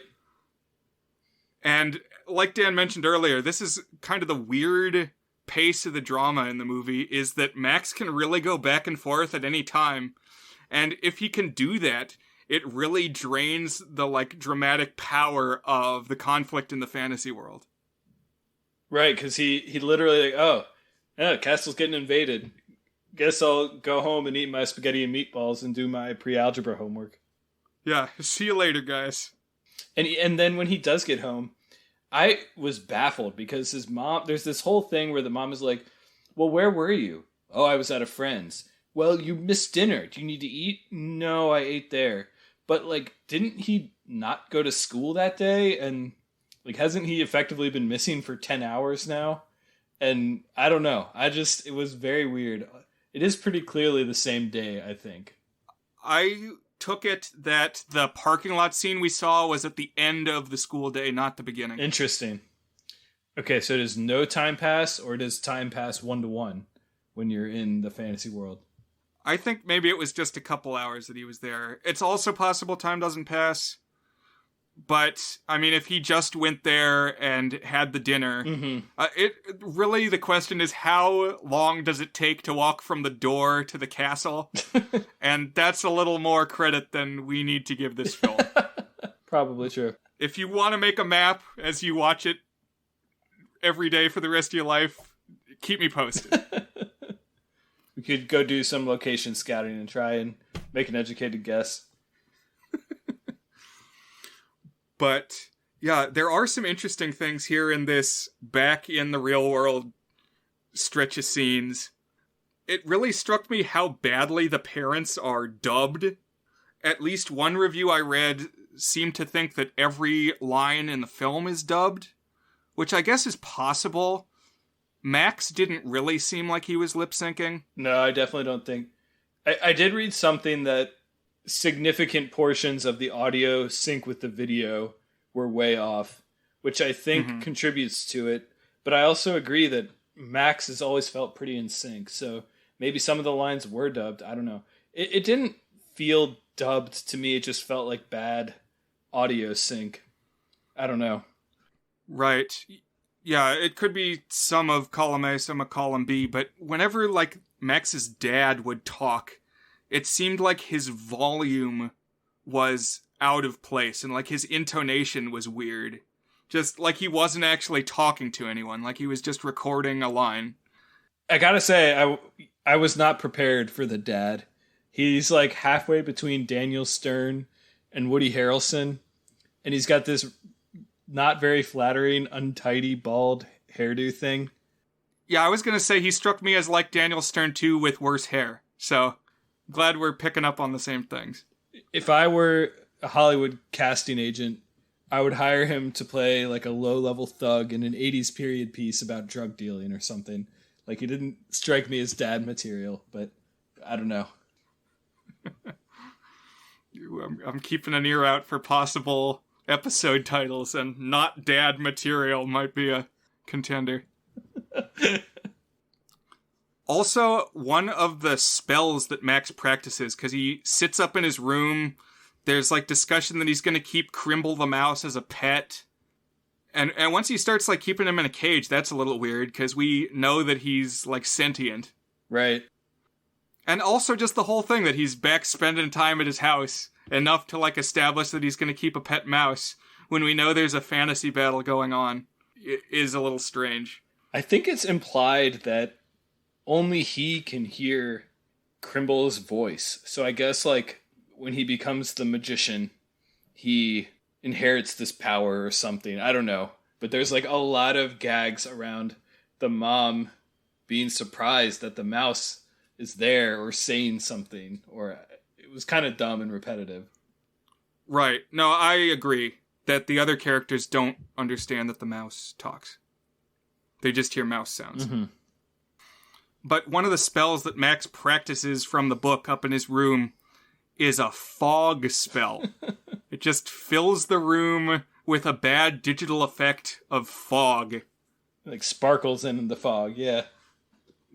And like Dan mentioned earlier, this is kind of the weird pace of the drama in the movie, is that Max can really go back and forth at any time. And if he can do that, it really drains the, like, dramatic power of the conflict in the fantasy world. Right, because he literally, like, castle's getting invaded. Guess I'll go home and eat my spaghetti and meatballs and do my pre-algebra homework. Yeah, see you later, guys. And then when he does get home, I was baffled because his mom, there's this whole thing where the mom is like, "Well, where were you?" "Oh, I was at a friend's." "Well, you missed dinner. Do you need to eat?" "No, I ate there." But, like, didn't he not go to school that day? And, like, hasn't he effectively been missing for 10 hours now? And I don't know. It was very weird. It is pretty clearly the same day, I think. I took it that the parking lot scene we saw was at the end of the school day, not the beginning. Interesting. Okay, so does no time pass, or does time pass 1-to-1 when you're in the fantasy world? I think maybe it was just a couple hours that he was there. It's also possible time doesn't pass. But, I mean, if he just went there and had the dinner, really the question is, how long does it take to walk from the door to the castle? And that's a little more credit than we need to give this film. Probably true. If you want to make a map as you watch it every day for the rest of your life, keep me posted. We could go do some location scouting and try and make an educated guess. But, yeah, there are some interesting things here in this back in the real world stretch of scenes. It really struck me how badly the parents are dubbed. At least one review I read seemed to think that every line in the film is dubbed, which I guess is possible. Max didn't really seem like he was lip syncing. No, I definitely don't think. I did read something that significant portions of the audio sync with the video were way off, which I think contributes to it. But I also agree that Max has always felt pretty in sync, so maybe some of the lines were dubbed. I don't know. It didn't feel dubbed to me. It just felt like bad audio sync. I don't know. Right. Yeah, it could be some of column A, some of column B, but whenever, like, Max's dad would talk, it seemed like his volume was out of place, and, like, his intonation was weird. Just like he wasn't actually talking to anyone, like he was just recording a line. I gotta say, I was not prepared for the dad. He's, like, halfway between Daniel Stern and Woody Harrelson, and he's got this not very flattering, untidy, bald hairdo thing. Yeah, I was going to say he struck me as like Daniel Stern 2 with worse hair. So, glad we're picking up on the same things. If I were a Hollywood casting agent, I would hire him to play like a low-level thug in an 80s period piece about drug dealing or something. Like, he didn't strike me as dad material, but I don't know. I'm keeping an ear out for possible episode titles, and not dad material might be a contender. Also, one of the spells that Max practices, because he sits up in his room, there's like discussion that he's going to keep Crimble the mouse as a pet. And once he starts like keeping him in a cage, that's a little weird, because we know that he's like sentient. Right. And also just the whole thing that he's back spending time at his house, enough to like establish that he's going to keep a pet mouse when we know there's a fantasy battle going on, is a little strange. I think it's implied that only he can hear Crimble's voice. So I guess like when he becomes the magician, he inherits this power or something. I don't know. But there's like a lot of gags around the mom being surprised that the mouse is there or saying something, or it was kind of dumb and repetitive. Right. No, I agree that the other characters don't understand that the mouse talks. They just hear mouse sounds. Mm-hmm. But one of the spells that Max practices from the book up in his room is a fog spell. It just fills the room with a bad digital effect of fog. Like sparkles in the fog, yeah.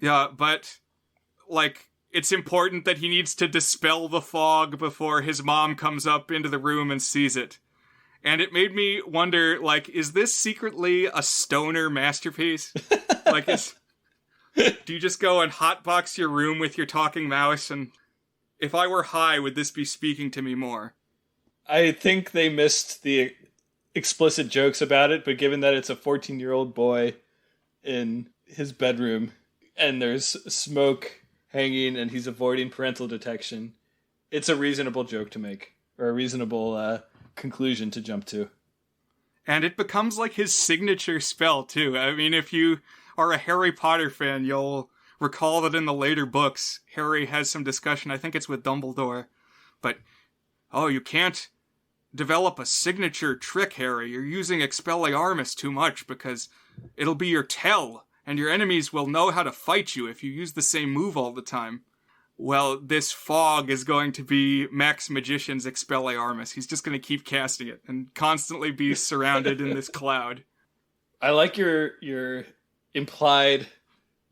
Yeah, but, like, it's important that he needs to dispel the fog before his mom comes up into the room and sees it. And it made me wonder, like, is this secretly a stoner masterpiece? Like, do you just go and hotbox your room with your talking mouse, and if I were high, would this be speaking to me more? I think they missed the explicit jokes about it, but given that it's a 14-year-old boy in his bedroom, and there's smoke hanging, and he's avoiding parental detection, it's a reasonable joke to make, or a reasonable conclusion to jump to. And it becomes like his signature spell, too. I mean, if you are a Harry Potter fan, you'll recall that in the later books, Harry has some discussion, I think it's with Dumbledore, but, oh, you can't develop a signature trick, Harry. You're using Expelliarmus too much because it'll be your tell, and your enemies will know how to fight you if you use the same move all the time. Well, this fog is going to be Max Magician's Expelliarmus. He's just going to keep casting it and constantly be surrounded in this cloud. I like your implied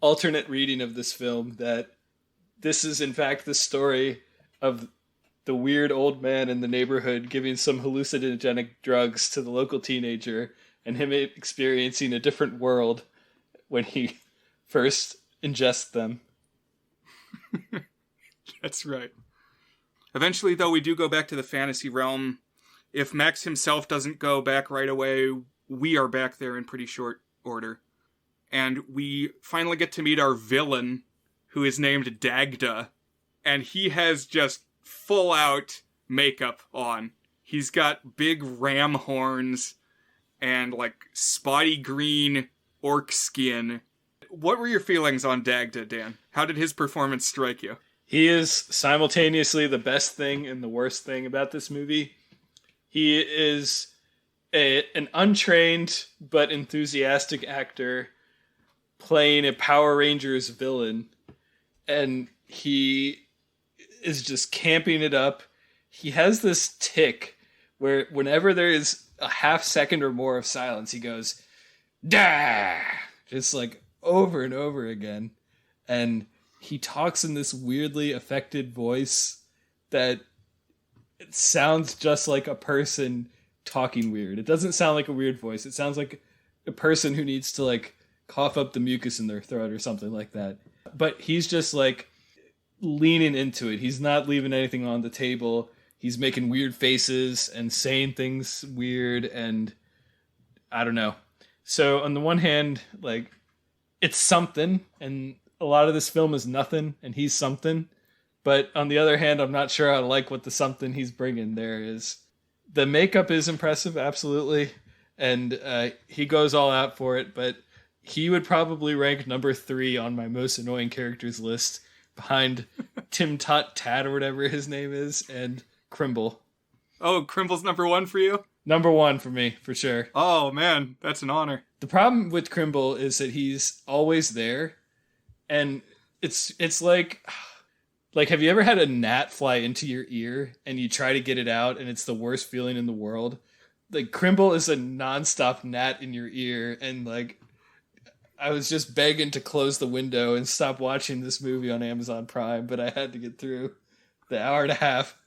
alternate reading of this film, that this is in fact the story of the weird old man in the neighborhood giving some hallucinogenic drugs to the local teenager, and him experiencing a different world when he first ingests them. That's right. Eventually, though, we do go back to the fantasy realm. If Max himself doesn't go back right away, we are back there in pretty short order. And we finally get to meet our villain, who is named Dagda. And he has just full-out makeup on. He's got big ram horns and, like, spotty green orc skin. What were your feelings on Dagda, Dan? How did his performance strike you? He is simultaneously the best thing and the worst thing about this movie. He is an untrained but enthusiastic actor playing a Power Rangers villain, and he is just camping it up. He has this tick where whenever there is a half second or more of silence, he goes, "Dah!" Just like over and over again. And he talks in this weirdly affected voice that it sounds just like a person talking weird. It doesn't sound like a weird voice. It sounds like a person who needs to like cough up the mucus in their throat or something like that. But he's just like leaning into it. He's not leaving anything on the table. He's making weird faces and saying things weird, and I don't know. So on the one hand, like, it's something, and a lot of this film is nothing, and he's something. But on the other hand, I'm not sure I like what the something he's bringing there is. The makeup is impressive, absolutely, and he goes all out for it, but he would probably rank number 3 on my most annoying characters list, behind Tim Tot Tat or whatever his name is, and Crimble. Oh, Crimble's number 1 for you? Number one for me, for sure. Oh, man, that's an honor. The problem with Crimble is that he's always there, and it's like have you ever had a gnat fly into your ear and you try to get it out and it's the worst feeling in the world? Like, Crimble is a nonstop gnat in your ear, and like, I was just begging to close the window and stop watching this movie on Amazon Prime, but I had to get through the hour and a half.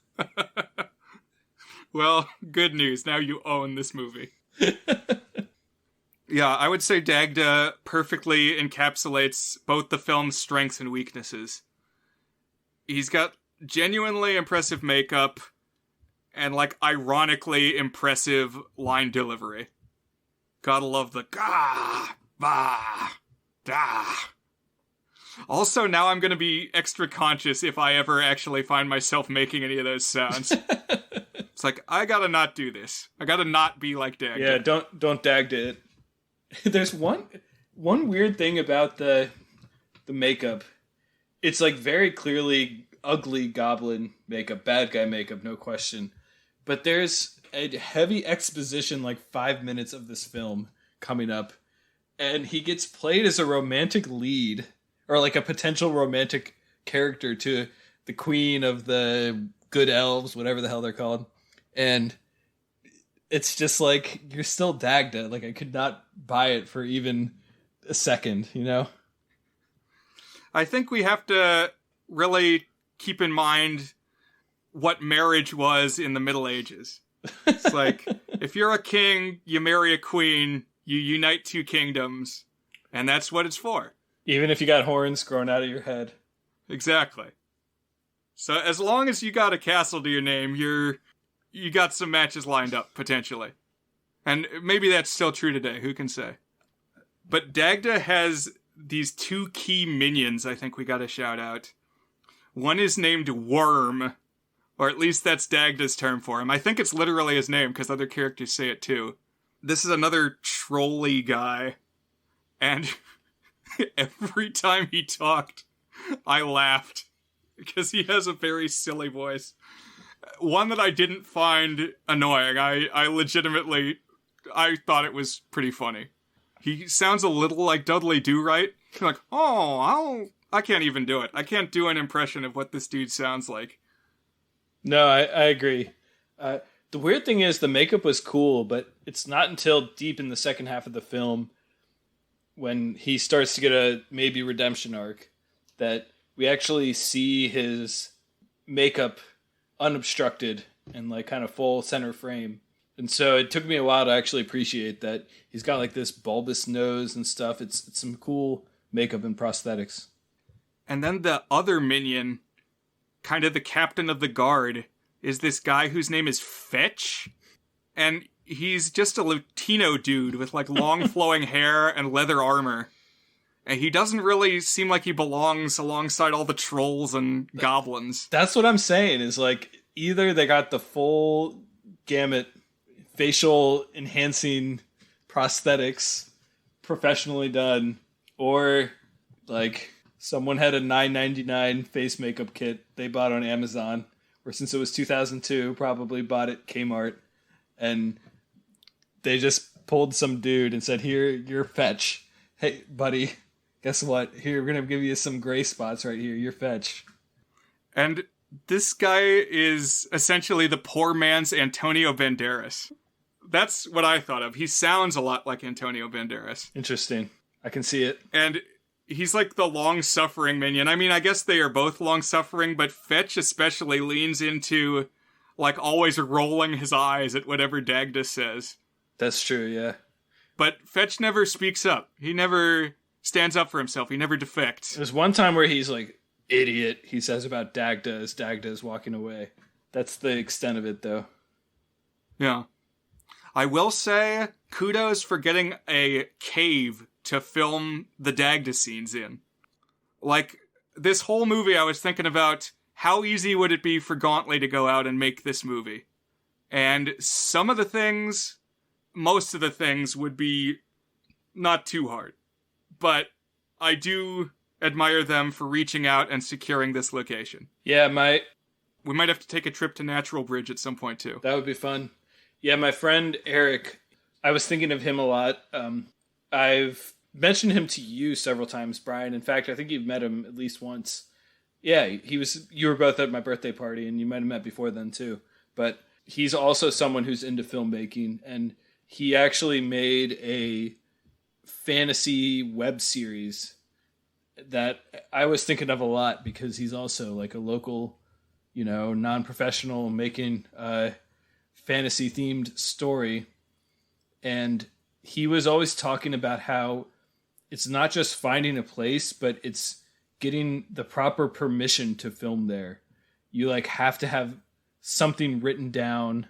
Well, good news. Now you own this movie. Yeah, I would say Dagda perfectly encapsulates both the film's strengths and weaknesses. He's got genuinely impressive makeup and, like, ironically impressive line delivery. Gotta love the gah, bah, da. Also, now I'm gonna be extra conscious if I ever actually find myself making any of those sounds. It's like, I gotta not do this. I gotta not be like Dagda. Yeah, don't Dagda it. There's one weird thing about the makeup. It's like very clearly ugly goblin makeup, bad guy makeup, no question. But there's a heavy exposition, like 5 minutes of this film coming up, and he gets played as a romantic lead, or like a potential romantic character to the queen of the good elves, whatever the hell they're called. And it's just like, you're still Dagda. Like, I could not buy it for even a second, you know? I think we have to really keep in mind what marriage was in the Middle Ages. It's like, if you're a king, you marry a queen, you unite two kingdoms, and that's what it's for. Even if you got horns growing out of your head. Exactly. So as long as you got a castle to your name, you got some matches lined up, potentially. And maybe that's still true today, who can say? But Dagda has these two key minions I think we gotta shout out. One is named Worm, or at least that's Dagda's term for him. I think it's literally his name, because other characters say it too. This is another trolly guy. And every time he talked, I laughed. Because he has a very silly voice. One that I didn't find annoying. I legitimately, I thought it was pretty funny. He sounds a little like Dudley Do-Right. Like, I can't even do it. I can't do an impression of what this dude sounds like. No, I agree. The weird thing is the makeup was cool, but it's not until deep in the second half of the film when he starts to get a maybe redemption arc that we actually see his makeup unobstructed and like kind of full center frame. And so it took me a while to actually appreciate that he's got like this bulbous nose and stuff. It's some cool makeup and prosthetics. And then the other minion, kind of the captain of the guard, is this guy whose name is Fetch. And he's just a Latino dude with like long flowing hair and leather armor. And he doesn't really seem like he belongs alongside all the trolls and goblins. That's what I'm saying, is like, either they got the full gamut facial enhancing prosthetics professionally done, or like someone had a $9.99 face makeup kit they bought on Amazon, or since it was 2002, probably bought it Kmart, and they just pulled some dude and said, "Here, you're Fetch. Hey, buddy, guess what? Here, we're going to give you some gray spots right here. You're Fetch." And this guy is essentially the poor man's Antonio Banderas. That's what I thought of. He sounds a lot like Antonio Banderas. Interesting. I can see it. And he's like the long-suffering minion. I mean, I guess they are both long-suffering, but Fetch especially leans into, like, always rolling his eyes at whatever Dagda says. That's true, yeah. But Fetch never speaks up. He never stands up for himself. He never defects. There's one time where he's like, "Idiot," he says about Dagda as Dagda is walking away. That's the extent of it, though. Yeah. I will say, kudos for getting a cave to film the Dagda scenes in. Like, this whole movie I was thinking about, how easy would it be for Gauntlet to go out and make this movie? And some of the things, most of the things, would be not too hard. But I do admire them for reaching out and securing this location. Yeah, We might have to take a trip to Natural Bridge at some point, too. that would be fun. Yeah, my friend Eric, I was thinking of him a lot. I've mentioned him to you several times, Brian. In fact, I think you've met him at least once. Yeah, you were both at my birthday party, and you might have met before then too. But he's also someone who's into filmmaking, and he actually made a fantasy web series that I was thinking of a lot because he's also like a local, non-professional making a fantasy themed story. And he was always talking about how it's not just finding a place, but it's getting the proper permission to film there. You like have to have something written down,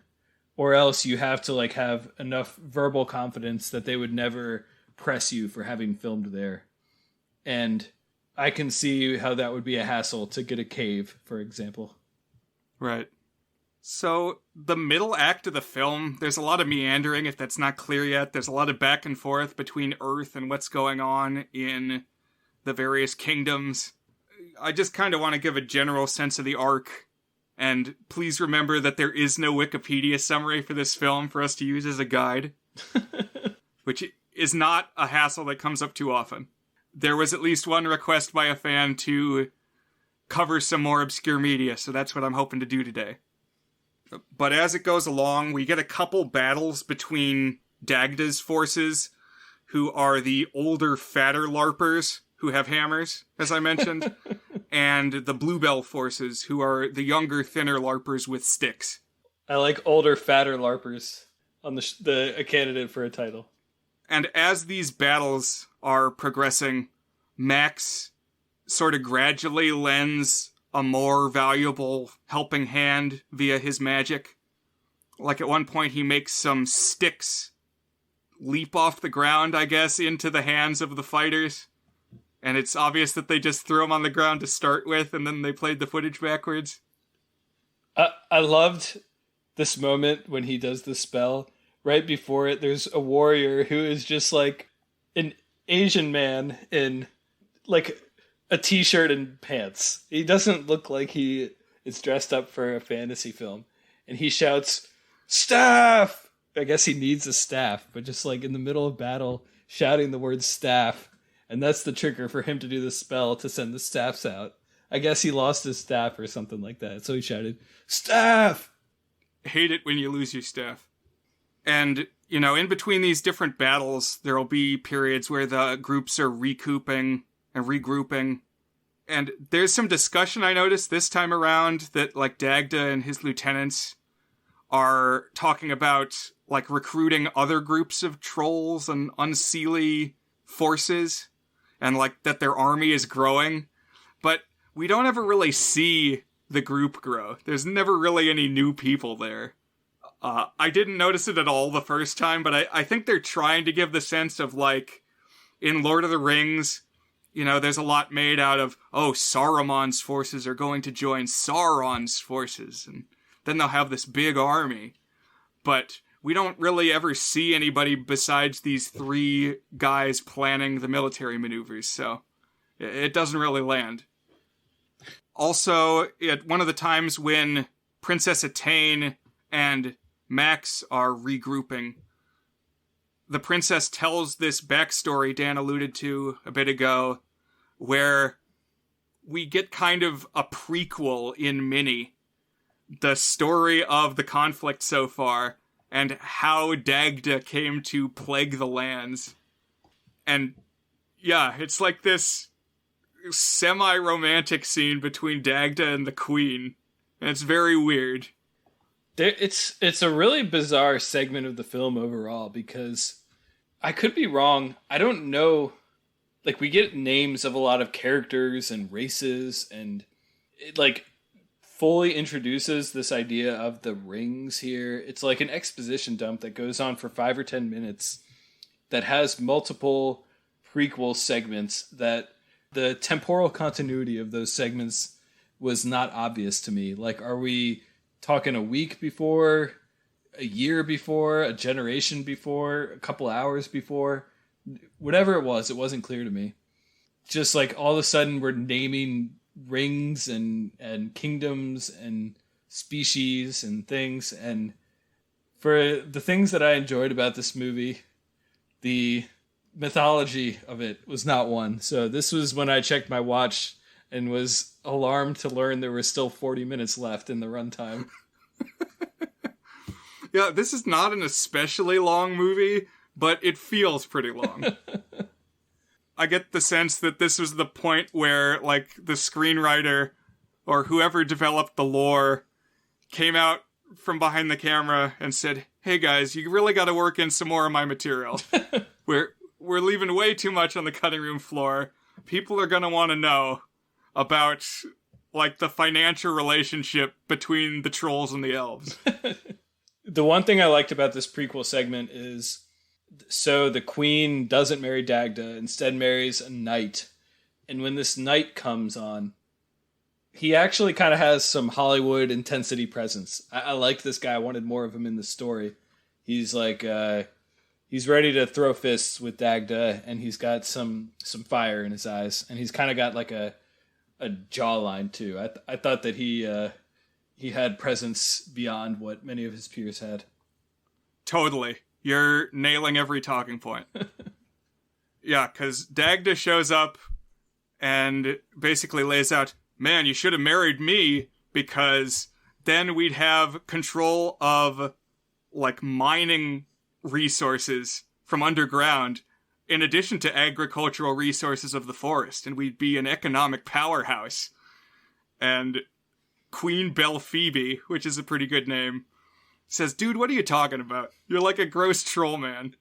or else you have to like have enough verbal confidence that they would never press you for having filmed there. And I can see how that would be a hassle to get a cave, for example. Right. So the middle act of the film, there's a lot of meandering if that's not clear yet. There's a lot of back and forth between Earth and what's going on in the various kingdoms. I just kind of want to give a general sense of the arc. And please remember that there is no Wikipedia summary for this film for us to use as a guide. Which is not a hassle that comes up too often. There was at least one request by a fan to cover some more obscure media, so that's what I'm hoping to do today. But as it goes along, we get a couple battles between Dagda's forces, who are the older, fatter LARPers who have hammers, as I mentioned, and the Bluebell forces, who are the younger, thinner LARPers with sticks. I like older, fatter LARPers on a candidate for a title. And as these battles are progressing, Max sort of gradually lends a more valuable helping hand via his magic. Like at one point he makes some sticks leap off the ground, I guess, into the hands of the fighters. And it's obvious that they just threw them on the ground to start with, and then they played the footage backwards. I loved this moment when he does the spell. Right before it, there's a warrior who is just like an Asian man in like a t-shirt and pants. He doesn't look like he is dressed up for a fantasy film. And he shouts, "Staff!" I guess he needs a staff, but just like in the middle of battle, shouting the word staff. And that's the trigger for him to do the spell to send the staffs out. I guess he lost his staff or something like that. So he shouted, "Staff!" Hate it when you lose your staff. And, in between these different battles, there'll be periods where the groups are recouping and regrouping. And there's some discussion I noticed this time around that, like, Dagda and his lieutenants are talking about, like, recruiting other groups of trolls and unseelie forces, and, like, that their army is growing. But we don't ever really see the group grow. There's never really any new people there. I didn't notice it at all the first time, but I think they're trying to give the sense of, like, in Lord of the Rings, there's a lot made out of, Saruman's forces are going to join Sauron's forces, and then they'll have this big army. But we don't really ever see anybody besides these three guys planning the military maneuvers, so it doesn't really land. Also, at one of the times when Princess Atane and Max are regrouping, the princess tells this backstory Dan alluded to a bit ago, where we get kind of a prequel in Mini, the story of the conflict so far, and how Dagda came to plague the lands. And yeah, it's like this semi-romantic scene between Dagda and the Queen, and it's very weird. It's a really bizarre segment of the film overall, because I could be wrong. I don't know. Like, we get names of a lot of characters and races, and it, like, fully introduces this idea of the rings here. It's like an exposition dump that goes on for 5 or 10 minutes that has multiple prequel segments that the temporal continuity of those segments was not obvious to me. Like, are we talking a week before, a year before, a generation before, a couple hours before? Whatever it wasn't clear to me. Just like all of a sudden we're naming rings and kingdoms and species and things, and For the things that I enjoyed about this movie, the mythology of it was not one. So this was when I checked my watch and was alarmed to learn there were still 40 minutes left in the runtime. Yeah, this is not an especially long movie, but it feels pretty long. I get the sense that this was the point where, like, the screenwriter or whoever developed the lore came out from behind the camera and said, "Hey guys, you really got to work in some more of my material. We're leaving way too much on the cutting room floor. People are going to want to know about, like, the financial relationship between the trolls and the elves." The one thing I liked about this prequel segment is, so the queen doesn't marry Dagda, instead marries a knight. And when this knight comes on, he actually kind of has some Hollywood intensity presence. I liked this guy. I wanted more of him in the story. He's like, he's ready to throw fists with Dagda, and he's got some fire in his eyes. And he's kind of got like a jawline too. I thought that he had presence beyond what many of his peers had. Totally. You're nailing every talking point. Yeah, because Dagda shows up and basically lays out, "Man, you should have married me, because then we'd have control of, like, mining resources from underground, in addition to agricultural resources of the forest, and we'd be an economic powerhouse." And Queen Belphoebe, which is a pretty good name, says, "Dude, what are you talking about? You're like a gross troll man."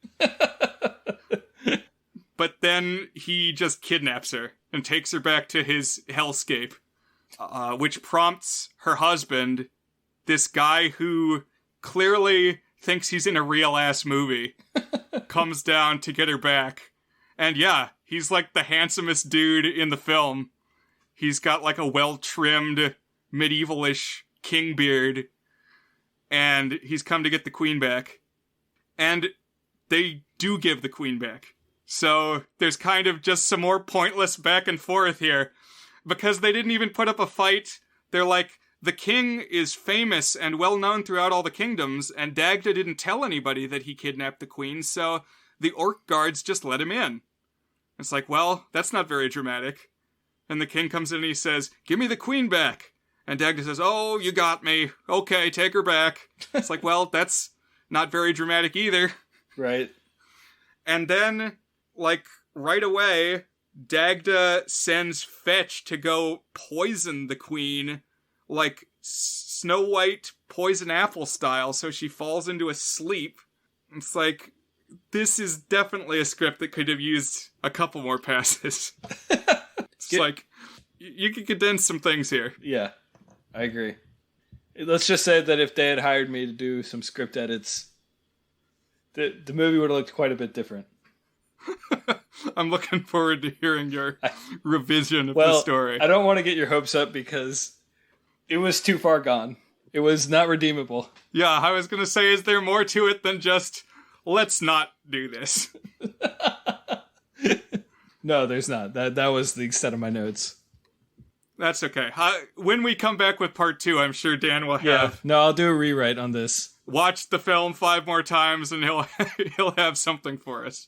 But then he just kidnaps her and takes her back to his hellscape, which prompts her husband, this guy who clearly thinks he's in a real-ass movie, comes down to get her back. And yeah, he's like the handsomest dude in the film. He's got like a well-trimmed, medievalish king beard, and he's come to get the queen back. And they do give the queen back. So there's kind of just some more pointless back and forth here, because they didn't even put up a fight. They're like, the king is famous and well known throughout all the kingdoms, and Dagda didn't tell anybody that he kidnapped the queen, so the orc guards just let him in. It's like, well, that's not very dramatic. And the king comes in and he says, "Give me the queen back." And Dagda says, "Oh, you got me. Okay, take her back." It's like, well, that's not very dramatic either. Right. And then, like, right away, Dagda sends Fetch to go poison the queen, like Snow White poison apple style, so she falls into a sleep. It's like, this is definitely a script that could have used a couple more passes. It's like, you could condense some things here. Yeah, I agree. Let's just say that if they had hired me to do some script edits, the movie would have looked quite a bit different. I'm looking forward to hearing your revision of the story. I don't want to get your hopes up because it was too far gone. It was not redeemable. Yeah, I was going to say, is there more to it than just, let's not do this? No, there's not. That was the extent of my notes. That's okay. When we come back with part 2, I'm sure Dan will have... Yeah, no, I'll do a rewrite on this. Watch the film 5 more times and he'll have something for us.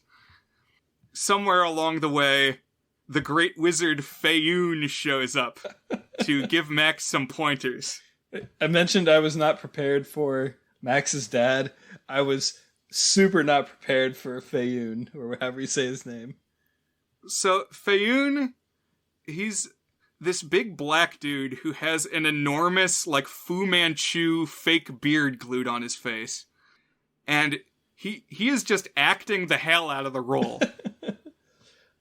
Somewhere along the way, the great wizard Fayoun shows up to give Max some pointers. I mentioned I was not prepared for Max's dad. I was super not prepared for Fayoun, or however you say his name. So, Fayoun, he's this big black dude who has an enormous, like, Fu Manchu fake beard glued on his face. And he is just acting the hell out of the role.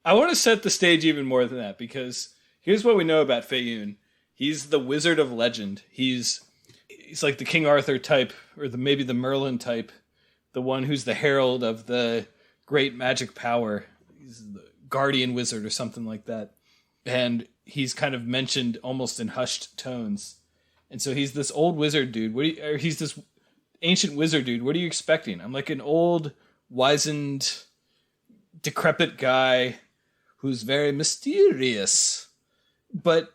I want to set the stage even more than that, because here's what we know about Fayoun. He's the wizard of legend. He's like the King Arthur type, or maybe the Merlin type, the one who's the herald of the great magic power. He's the guardian wizard or something like that. And he's kind of mentioned almost in hushed tones. And so he's this old wizard dude. He's this ancient wizard dude. What are you expecting? I'm like an old, wizened, decrepit guy who's very mysterious. But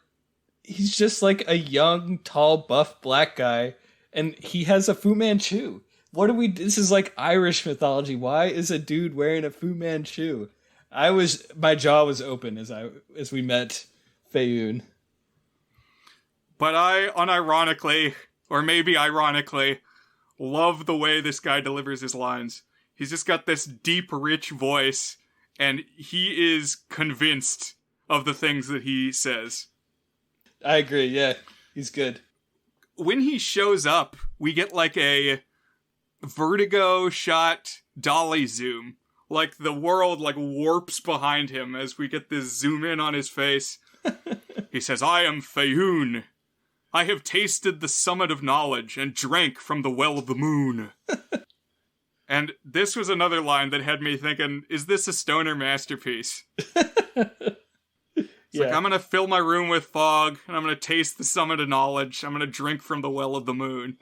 he's just like a young, tall, buff black guy. And he has a Fu Manchu. This is like Irish mythology. Why is a dude wearing a Fu Manchu? My jaw was open as we met Fayoun. But I unironically, or maybe ironically, love the way this guy delivers his lines. He's just got this deep, rich voice, and he is convinced of the things that he says. I agree, yeah. He's good. When he shows up, we get like a vertigo shot dolly zoom. Like the world like warps behind him as we get this zoom in on his face. He says, "I am Fayoun. I have tasted the summit of knowledge and drank from the well of the moon." And this was another line that had me thinking, is this a stoner masterpiece? It's like, I'm going to fill my room with fog, and I'm going to taste the summit of knowledge. I'm going to drink from the well of the moon.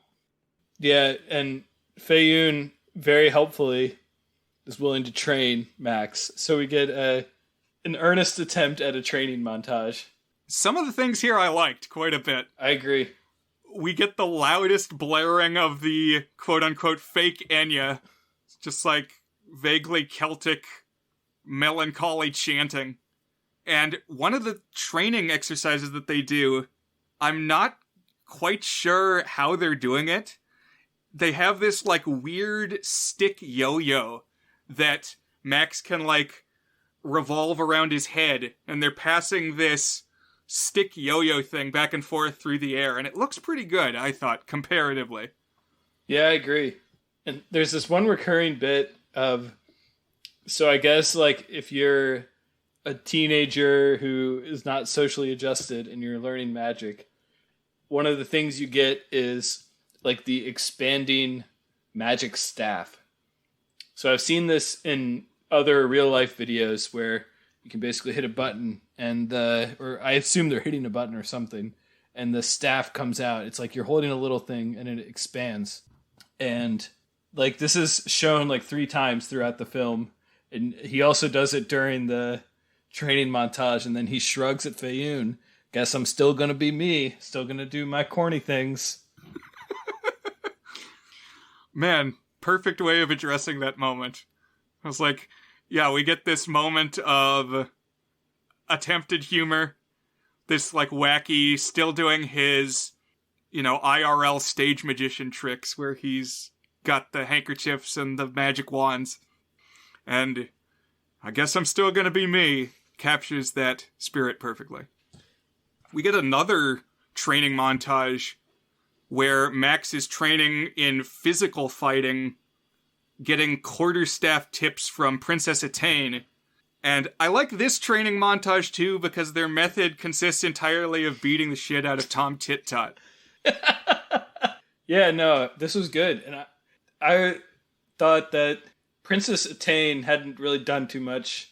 Yeah, and Fayoun, very helpfully, is willing to train Max. So we get an earnest attempt at a training montage. Some of the things here I liked quite a bit. I agree. We get the loudest blaring of the quote-unquote fake Enya. It's just like vaguely Celtic melancholy chanting. And one of the training exercises that they do, I'm not quite sure how they're doing it. They have this like weird stick yo-yo that Max can like revolve around his head, and they're passing this stick yo-yo thing back and forth through the air, and it looks pretty good, I thought, comparatively. Yeah, I agree. And there's this one recurring bit of, so I guess like if you're a teenager who is not socially adjusted and you're learning magic, one of the things you get is like the expanding magic staff. So I've seen this in other real life videos where you can basically hit a button and or I assume they're hitting a button or something, and the staff comes out. It's like you're holding a little thing and it expands. And like this is shown like 3 times throughout the film, and he also does it during the training montage, and then he shrugs at Fayoun. Guess I'm still gonna be me, still gonna do my corny things. Man, perfect way of addressing that moment. I was like, yeah, we get this moment of attempted humor. This like wacky, still doing his, IRL stage magician tricks where he's got the handkerchiefs and the magic wands. And I guess I'm still gonna be me. Captures that spirit perfectly. We get another training montage where Max is training in physical fighting, getting quarterstaff tips from Princess Atane. And I like this training montage too because their method consists entirely of beating the shit out of Tom Tit Tot. Yeah, no, this was good. And I thought that Princess Atane hadn't really done too much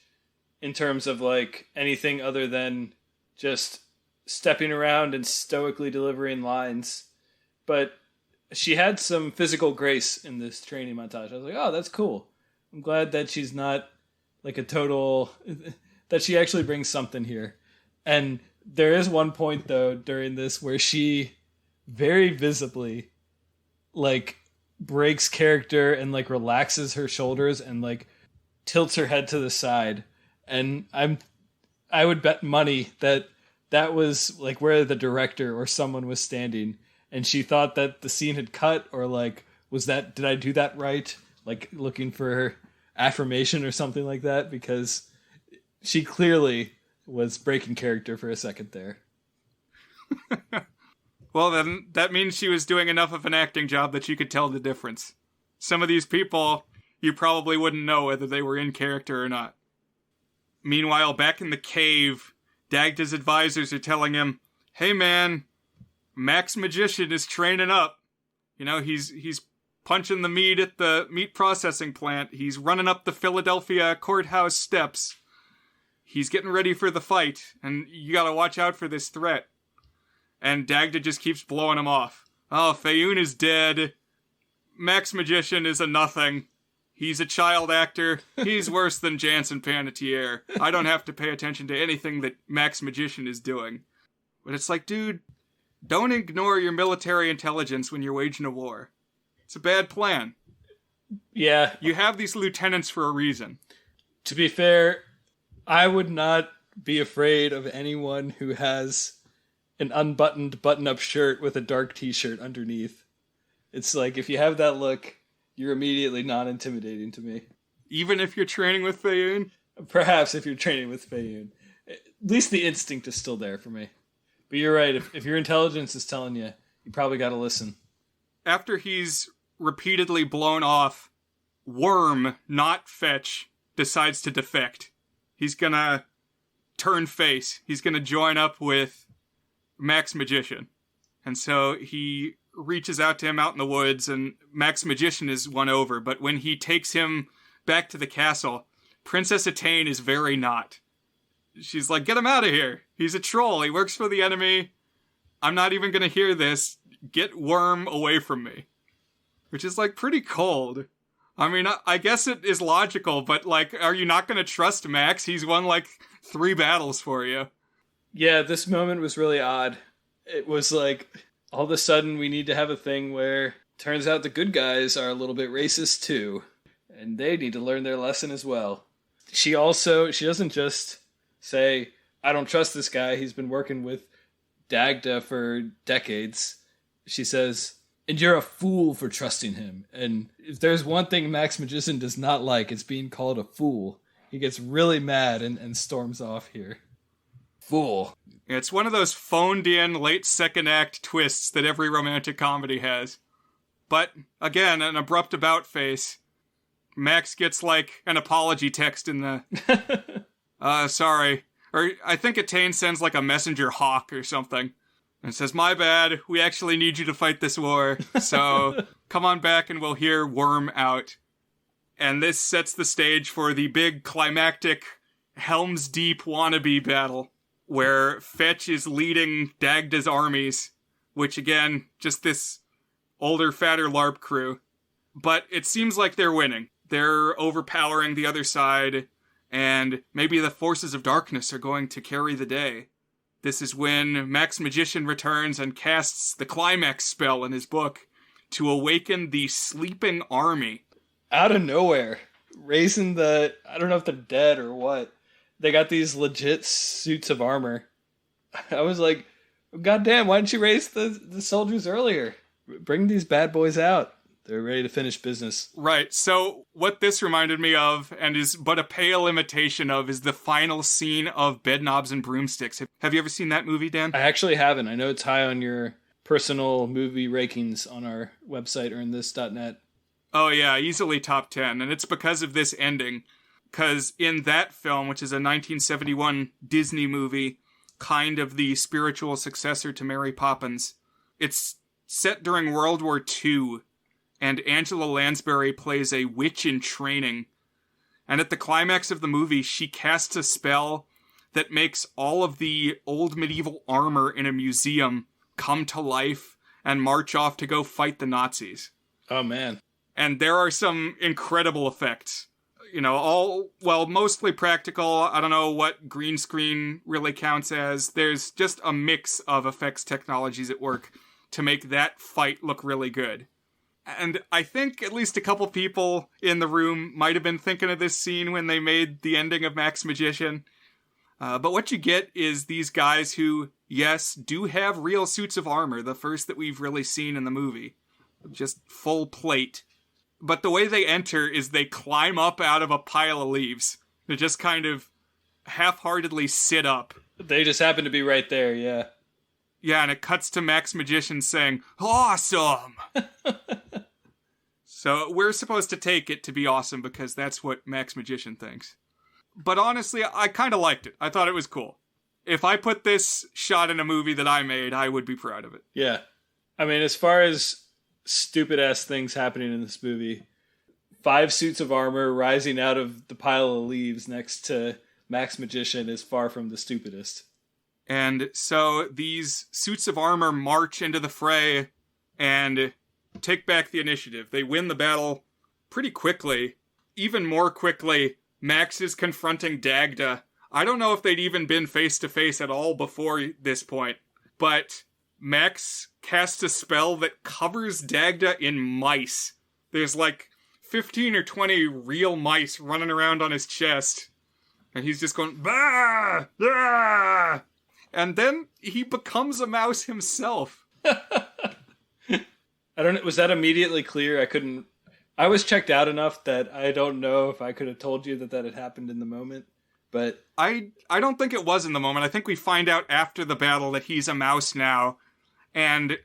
in terms of like anything other than just stepping around and stoically delivering lines. But she had some physical grace in this training montage. I was like, oh, that's cool. I'm glad that she's not like a total, that she actually brings something here. And there is one point though during this where she very visibly like breaks character and like relaxes her shoulders and like tilts her head to the side. And I would bet money that was like where the director or someone was standing, and she thought that the scene had cut, or like, did I do that right? Like looking for affirmation or something like that, because she clearly was breaking character for a second there. Well, then that means she was doing enough of an acting job that you could tell the difference. Some of these people, you probably wouldn't know whether they were in character or not. Meanwhile, back in the cave, Dagda's advisors are telling him, hey man, Max Magician is training up. He's punching the meat at the meat processing plant. He's running up the Philadelphia courthouse steps. He's getting ready for the fight, and you gotta watch out for this threat. And Dagda just keeps blowing him off. Oh, Fayoun is dead. Max Magician is a nothing. He's a child actor. He's worse than Jansen Panettiere. I don't have to pay attention to anything that Max Magician is doing. But it's like, dude, don't ignore your military intelligence when you're waging a war. It's a bad plan. Yeah. You have these lieutenants for a reason. To be fair, I would not be afraid of anyone who has an unbuttoned button-up shirt with a dark t-shirt underneath. It's like, if you have that look, you're immediately not intimidating to me. Even if you're training with Fayoun? Perhaps if you're training with Fayoun. At least the instinct is still there for me. But you're right, if your intelligence is telling you, you probably gotta listen. After he's repeatedly blown off, Worm, not Fetch, decides to defect. He's gonna turn face. He's gonna join up with Max Magician. And so he reaches out to him out in the woods, and Max Magician is won over. But when he takes him back to the castle, Princess Attain is very not. She's like, get him out of here. He's a troll. He works for the enemy. I'm not even gonna hear this. Get Worm away from me. Which is, like, pretty cold. I mean, I guess it is logical, but, like, are you not gonna trust Max? He's won, like, 3 battles for you. Yeah, this moment was really odd. It was like, all of a sudden we need to have a thing where turns out the good guys are a little bit racist too. And they need to learn their lesson as well. She doesn't just say, I don't trust this guy, he's been working with Dagda for decades. She says, and you're a fool for trusting him. And if there's one thing Max Magician does not like, it's being called a fool. He gets really mad and storms off here. Fool. It's one of those phoned-in late second act twists that every romantic comedy has. But, again, an abrupt about-face. Max gets, like, an apology text in the... sorry. Or I think Attain sends, like, a messenger hawk or something. And says, my bad, we actually need you to fight this war, so come on back and we'll hear Worm out. And this sets the stage for the big climactic Helm's Deep wannabe battle, where Fetch is leading Dagda's armies, which again, just this older, fatter LARP crew. But it seems like they're winning. They're overpowering the other side, and maybe the forces of darkness are going to carry the day. This is when Max Magician returns and casts the climax spell in his book to awaken the sleeping army. Out of nowhere. Raising I don't know if they're dead or what. They got these legit suits of armor. I was like, goddamn, why didn't you raise the soldiers earlier? Bring these bad boys out. They're ready to finish business. Right, so what this reminded me of, and is but a pale imitation of, is the final scene of Bedknobs and Broomsticks. Have you ever seen that movie, Dan? I actually haven't. I know it's high on your personal movie rankings on our website, earnthis.net. Oh yeah, easily top 10, and it's because of this ending. Because in that film, which is a 1971 Disney movie, kind of the spiritual successor to Mary Poppins, it's set during World War II, and Angela Lansbury plays a witch in training. And at the climax of the movie, she casts a spell that makes all of the old medieval armor in a museum come to life and march off to go fight the Nazis. Oh, man. And there are some incredible effects. You know, mostly practical. I don't know what green screen really counts as. There's just a mix of effects technologies at work to make that fight look really good. And I think at least a couple people in the room might have been thinking of this scene when they made the ending of Max Magician. But what you get is these guys who, yes, do have real suits of armor, the first that we've really seen in the movie. Just full plate. But the way they enter is they climb up out of a pile of leaves. They just kind of half-heartedly sit up. They just happen to be right there, yeah. Yeah, and it cuts to Max Magician saying, awesome! So we're supposed to take it to be awesome because that's what Max Magician thinks. But honestly, I kind of liked it. I thought it was cool. If I put this shot in a movie that I made, I would be proud of it. Yeah. I mean, as far as stupid-ass things happening in this movie, 5 suits of armor rising out of the pile of leaves next to Max Magician is far from the stupidest. And so these suits of armor march into the fray and take back the initiative. They win the battle pretty quickly. Even more quickly, Max is confronting Dagda. I don't know if they'd even been face-to-face at all before this point, but Max casts a spell that covers Dagda in mice. There's like 15 or 20 real mice running around on his chest. And he's just going, bah! Ah! And then he becomes a mouse himself. I don't know. Was that immediately clear? I was checked out enough that I don't know if I could have told you that had happened in the moment. But I don't think it was in the moment. I think we find out after the battle that he's a mouse now. And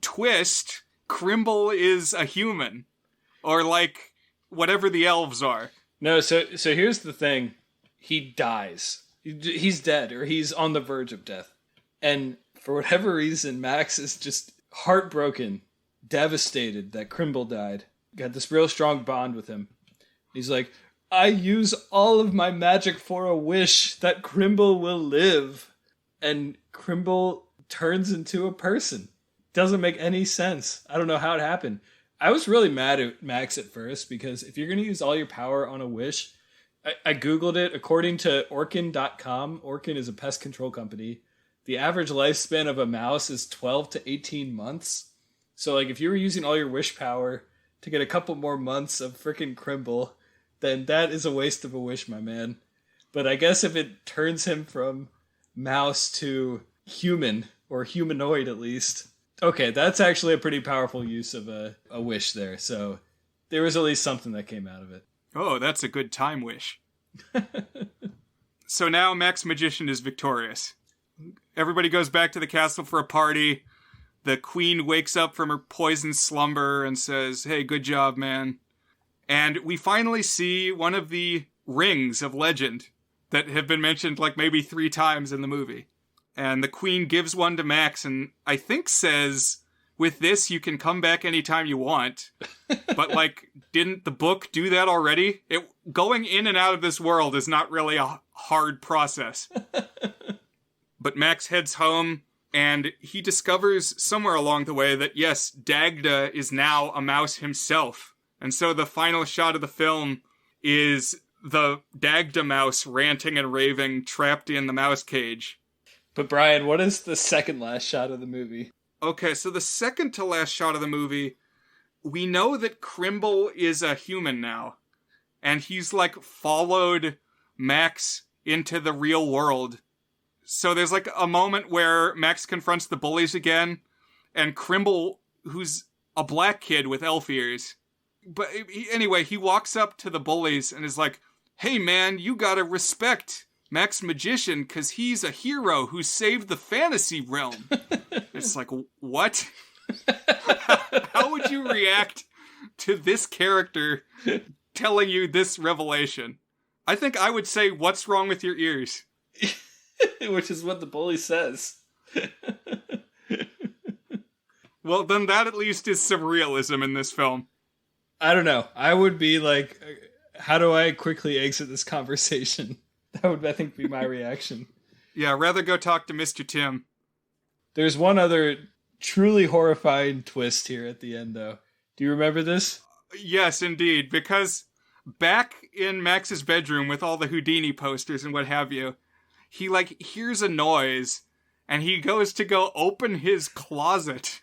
twist, Crimble is a human. Or like whatever the elves are. No, so here's the thing. He dies. He's dead, or he's on the verge of death. And for whatever reason, Max is just heartbroken, devastated that Crimble died. Got this real strong bond with him. He's like, I use all of my magic for a wish that Crimble will live. And Crimble turns into a person. Doesn't make any sense. I don't know how it happened. I was really mad at Max at first, because if you're going to use all your power on a wish, I Googled it. According to Orkin.com, Orkin is a pest control company. The average lifespan of a mouse is 12 to 18 months. So, like, if you were using all your wish power to get a couple more months of frickin' Crimble, then that is a waste of a wish, my man. But I guess if it turns him from mouse to human, or humanoid at least, okay, that's actually a pretty powerful use of a wish there. So there was at least something that came out of it. Oh, that's a good time wish. So now Max Magician is victorious. Everybody goes back to the castle for a party. The queen wakes up from her poisoned slumber and says, hey, good job, man. And we finally see one of the rings of legend that have been mentioned like maybe 3 times in the movie. And the queen gives one to Max and I think says, with this, you can come back anytime you want. But, like, didn't the book do that already? Going in and out of this world is not really a hard process. But Max heads home, and he discovers somewhere along the way that, yes, Dagda is now a mouse himself. And so the final shot of the film is the Dagda mouse ranting and raving, trapped in the mouse cage. But Brian, what is the second last shot of the movie? Okay, so the second to last shot of the movie, we know that Crimble is a human now. And he's, like, followed Max into the real world. So there's, like, a moment where Max confronts the bullies again, and Crimble, who's a black kid with elf ears. But anyway, he walks up to the bullies and is like, hey, man, you gotta respect Max Magician, because he's a hero who saved the fantasy realm. It's like, what? How would you react to this character telling you this revelation? I think I would say, what's wrong with your ears? Which is what the bully says. Well, then that at least is some realism in this film. I don't know. I would be like, how do I quickly exit this conversation? That would, I think, be my reaction. Yeah, rather go talk to Mr. Tim. There's one other truly horrifying twist here at the end, though. Do you remember this? Yes, indeed, because back in Max's bedroom with all the Houdini posters and what have you, he, like, hears a noise, and he goes to go open his closet.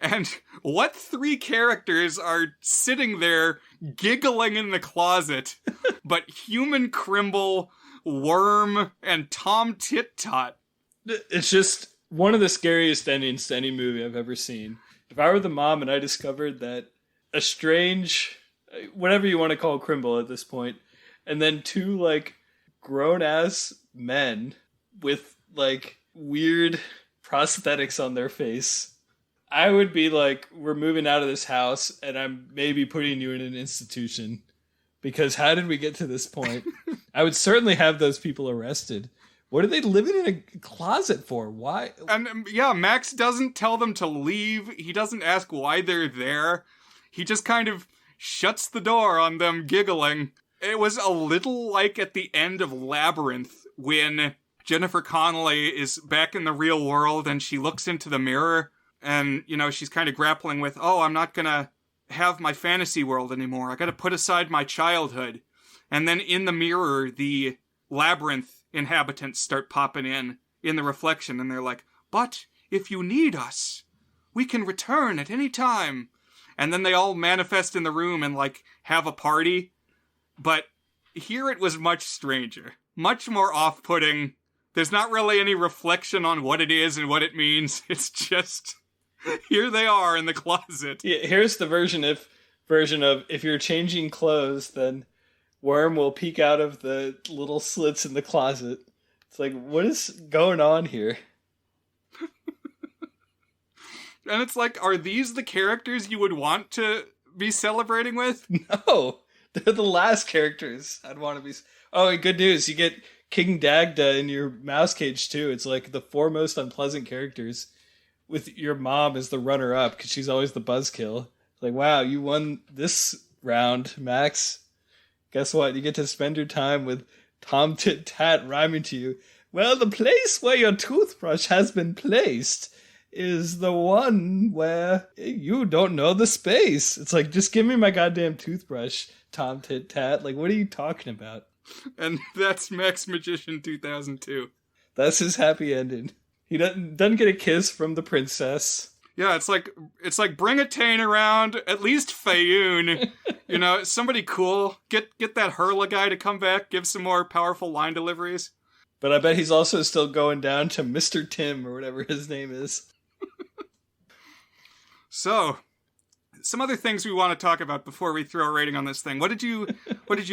And what 3 characters are sitting there giggling in the closet but human Crimble, Worm, and Tom Tit Tot? It's just one of the scariest endings to any movie I've ever seen. If I were the mom and I discovered that a strange, whatever you want to call Crimble at this point, and then 2, like, grown-ass men with, like, weird prosthetics on their face, I would be like, we're moving out of this house and I'm maybe putting you in an institution, because how did we get to this point? I would certainly have those people arrested. What are they living in a closet for? Why? And yeah, Max doesn't tell them to leave. He doesn't ask why they're there. He just kind of shuts the door on them giggling. It was a little like at the end of Labyrinth when Jennifer Connelly is back in the real world and she looks into the mirror. And, you know, she's kind of grappling with, oh, I'm not gonna have my fantasy world anymore. I gotta put aside my childhood. And then in the mirror, the Labyrinth inhabitants start popping in the reflection. And they're like, but if you need us, we can return at any time. and then they all manifest in the room and, like, have a party. But here it was much stranger, much more off-putting. There's not really any reflection on what it is and what it means. It's just, here they are in the closet. Yeah, here's the version of if you're changing clothes, then Worm will peek out of the little slits in the closet. It's like, what is going on here? And it's like, are these the characters you would want to be celebrating with? No, they're the last characters I'd want to be. Oh, and good news, you get King Dagda in your mouse cage too. It's like the four most unpleasant characters, with your mom as the runner-up because she's always the buzzkill. Like, wow, you won this round, Max. Guess what? You get to spend your time with Tom Tit Tot rhyming to you. Well, the place where your toothbrush has been placed is the one where you don't know the space. It's like, just give me my goddamn toothbrush, Tom Tit Tot. Like, what are you talking about? And that's Max Magician 2002. That's his happy ending. He doesn't get a kiss from the princess. Yeah, it's like bring a Tane around, at least Fayoun. You know, somebody cool. Get that Hurla guy to come back, give some more powerful line deliveries. But I bet he's also still going down to Mr. Tim or whatever his name is. So, some other things we want to talk about before we throw a rating on this thing. What did you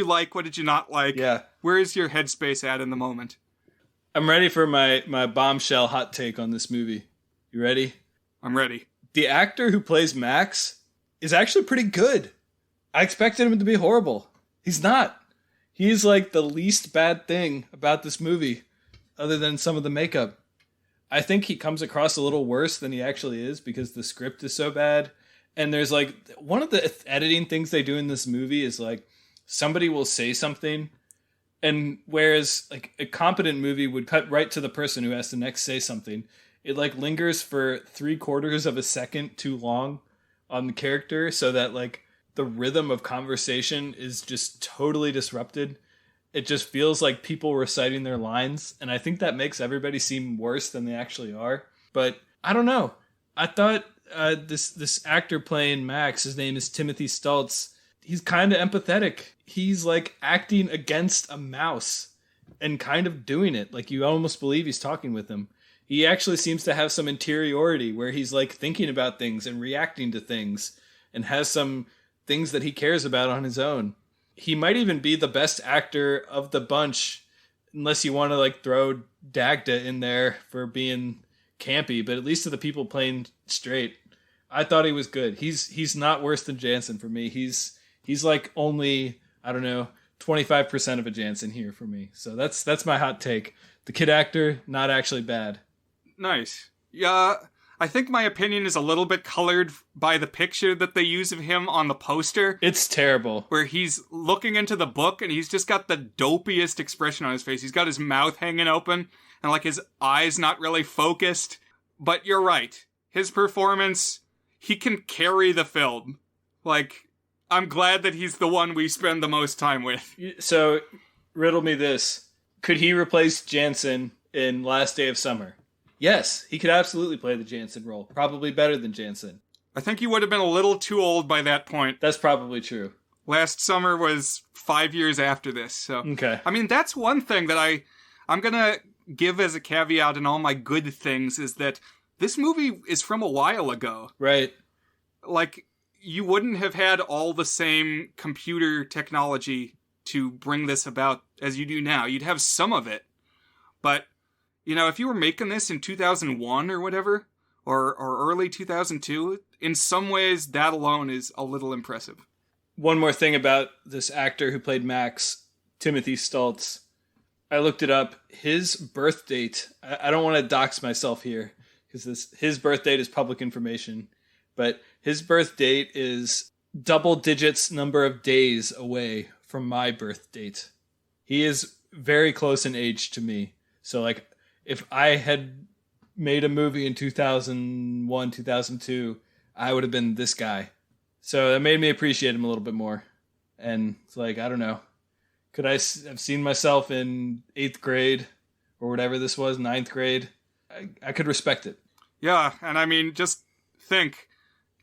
like? What did you not like? Yeah. Where is your headspace at in the moment? I'm ready for my bombshell hot take on this movie. You ready? I'm ready. The actor who plays Max is actually pretty good. I expected him to be horrible. He's not. He's like the least bad thing about this movie, other than some of the makeup. I think he comes across a little worse than he actually is because the script is so bad. And there's like, one of the editing things they do in this movie is like, somebody will say something, and whereas like a competent movie would cut right to the person who has to next say something, it like lingers for 3/4 of a second too long on the character, so that like the rhythm of conversation is just totally disrupted. It just feels like people reciting their lines, and I think that makes everybody seem worse than they actually are. But I don't know. I thought this actor playing Max, his name is Timothy Stultz, he's kind of empathetic. He's like acting against a mouse and kind of doing it. Like you almost believe he's talking with him. He actually seems to have some interiority where he's like thinking about things and reacting to things and has some things that he cares about on his own. He might even be the best actor of the bunch, unless you want to like throw Dagda in there for being campy, but at least to the people playing straight, I thought he was good. He's not worse than Jansen for me. He's like only, I don't know, 25% of a Jansen here for me. So that's my hot take. The kid actor, not actually bad. Nice. Yeah, I think my opinion is a little bit colored by the picture that they use of him on the poster. It's terrible. Where he's looking into the book and he's just got the dopiest expression on his face. He's got his mouth hanging open and like his eyes not really focused. But you're right. His performance, he can carry the film. Like, I'm glad that he's the one we spend the most time with. So, riddle me this. Could he replace Jansen in Last Day of Summer? Yes, he could absolutely play the Jansen role. Probably better than Jansen. I think he would have been a little too old by that point. That's probably true. Last Summer was 5 years after this, so... Okay. I mean, that's one thing that I'm gonna give as a caveat in all my good things, is that this movie is from a while ago. Right. Like, you wouldn't have had all the same computer technology to bring this about as you do now. You'd have some of it. But, you know, if you were making this in 2001 or whatever, or early 2002, in some ways, that alone is a little impressive. One more thing about this actor who played Max, Timothy Stultz. I looked it up. His birth date, I don't want to dox myself here, because his birth date is public information, but his birth date is double digits number of days away from my birth date. He is very close in age to me. So, like, if I had made a movie in 2001, 2002, I would have been this guy. So that made me appreciate him a little bit more. And it's like, I don't know. Could I have seen myself in 8th grade or whatever this was, 9th grade? I could respect it. Yeah, and I mean, just think,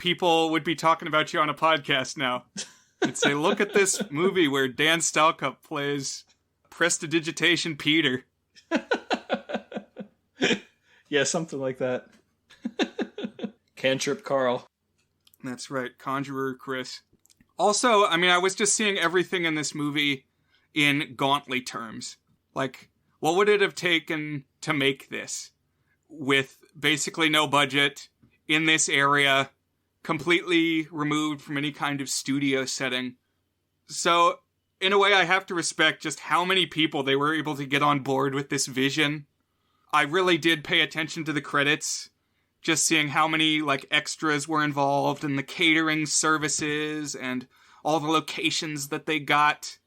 people would be talking about you on a podcast now. They'd say, look at this movie where Dan Stalcup plays Prestidigitation Peter. Yeah, something like that. Cantrip Carl. That's right, Conjurer Chris. Also, I mean, I was just seeing everything in this movie in Gauntlet terms. Like, what would it have taken to make this? With basically no budget, in this area, completely removed from any kind of studio setting. So, in a way, I have to respect just how many people they were able to get on board with this vision. I really did pay attention to the credits, just seeing how many, like, extras were involved, and the catering services, and all the locations that they got.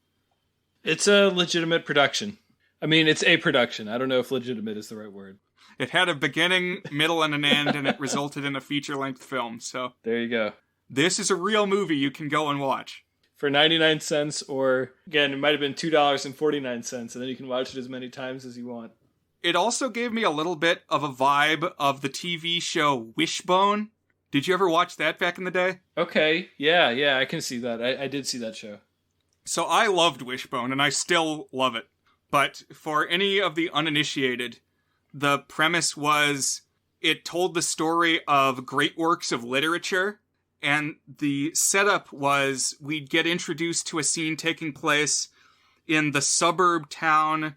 It's a legitimate production. I mean, it's a production. I don't know if legitimate is the right word. It had a beginning, middle, and an end, and it resulted in a feature-length film, so... There you go. This is a real movie you can go and watch. For 99 cents, or, again, it might have been $2.49, and then you can watch it as many times as you want. It also gave me a little bit of a vibe of the TV show Wishbone. Did you ever watch that back in the day? Okay, yeah, I can see that. I did see that show. So I loved Wishbone, and I still love it. But for any of the uninitiated, the premise was it told the story of great works of literature, and the setup was we'd get introduced to a scene taking place in the suburb town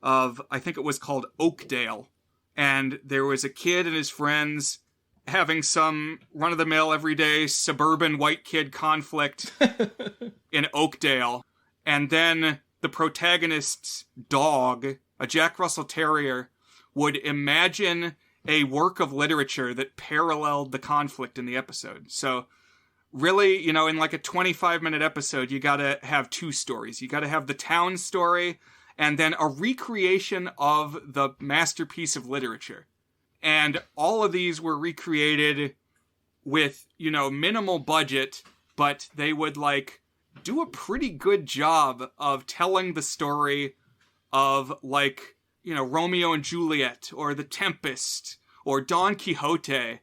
of, I think it was called Oakdale. And there was a kid and his friends having some run-of-the-mill everyday suburban white kid conflict in Oakdale. And then the protagonist's dog, a Jack Russell Terrier, would imagine a work of literature that paralleled the conflict in the episode. So really, you know, in like a 25-minute episode, you gotta have two stories. You gotta have the town story and then a recreation of the masterpiece of literature. And all of these were recreated with, you know, minimal budget, but they would, like, do a pretty good job of telling the story of, like, you know, Romeo and Juliet, or The Tempest, or Don Quixote.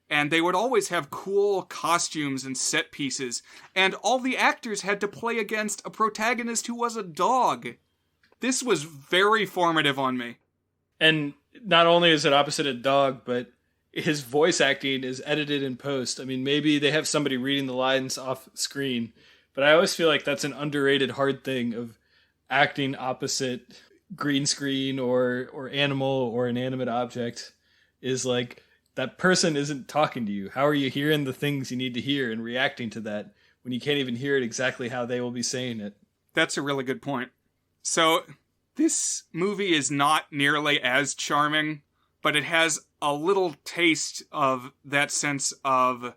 And they would always have cool costumes and set pieces. And all the actors had to play against a protagonist who was a dog. This was very formative on me. And not only is it opposite a dog, but his voice acting is edited in post. I mean, maybe they have somebody reading the lines off screen, but I always feel like that's an underrated hard thing of acting opposite green screen or animal or inanimate object, is like that person isn't talking to you. How are you hearing the things you need to hear and reacting to that when you can't even hear it exactly how they will be saying it? That's a really good point. So, this movie is not nearly as charming, but it has a little taste of that sense of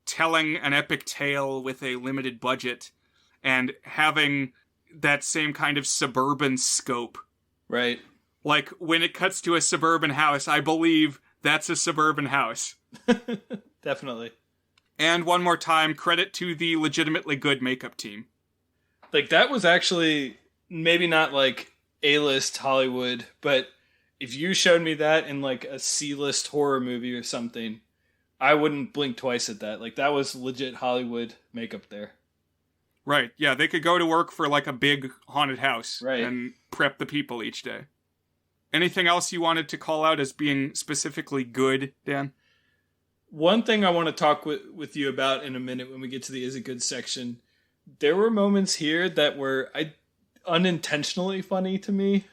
telling an epic tale with a limited budget and having that same kind of suburban scope. Right. Like, when it cuts to a suburban house, I believe that's a suburban house. Definitely. And one more time, credit to the legitimately good makeup team. Like, that was actually maybe not like A-list Hollywood, but if you showed me that in like a C-list horror movie or something, I wouldn't blink twice at that. Like, that was legit Hollywood makeup there. Right, yeah, they could go to work for like a big haunted house, right, and prep the people each day. Anything else you wanted to call out as being specifically good, Dan? One thing I want to talk with you about in a minute when we get to the Is It Good section, there were moments here that were unintentionally funny to me.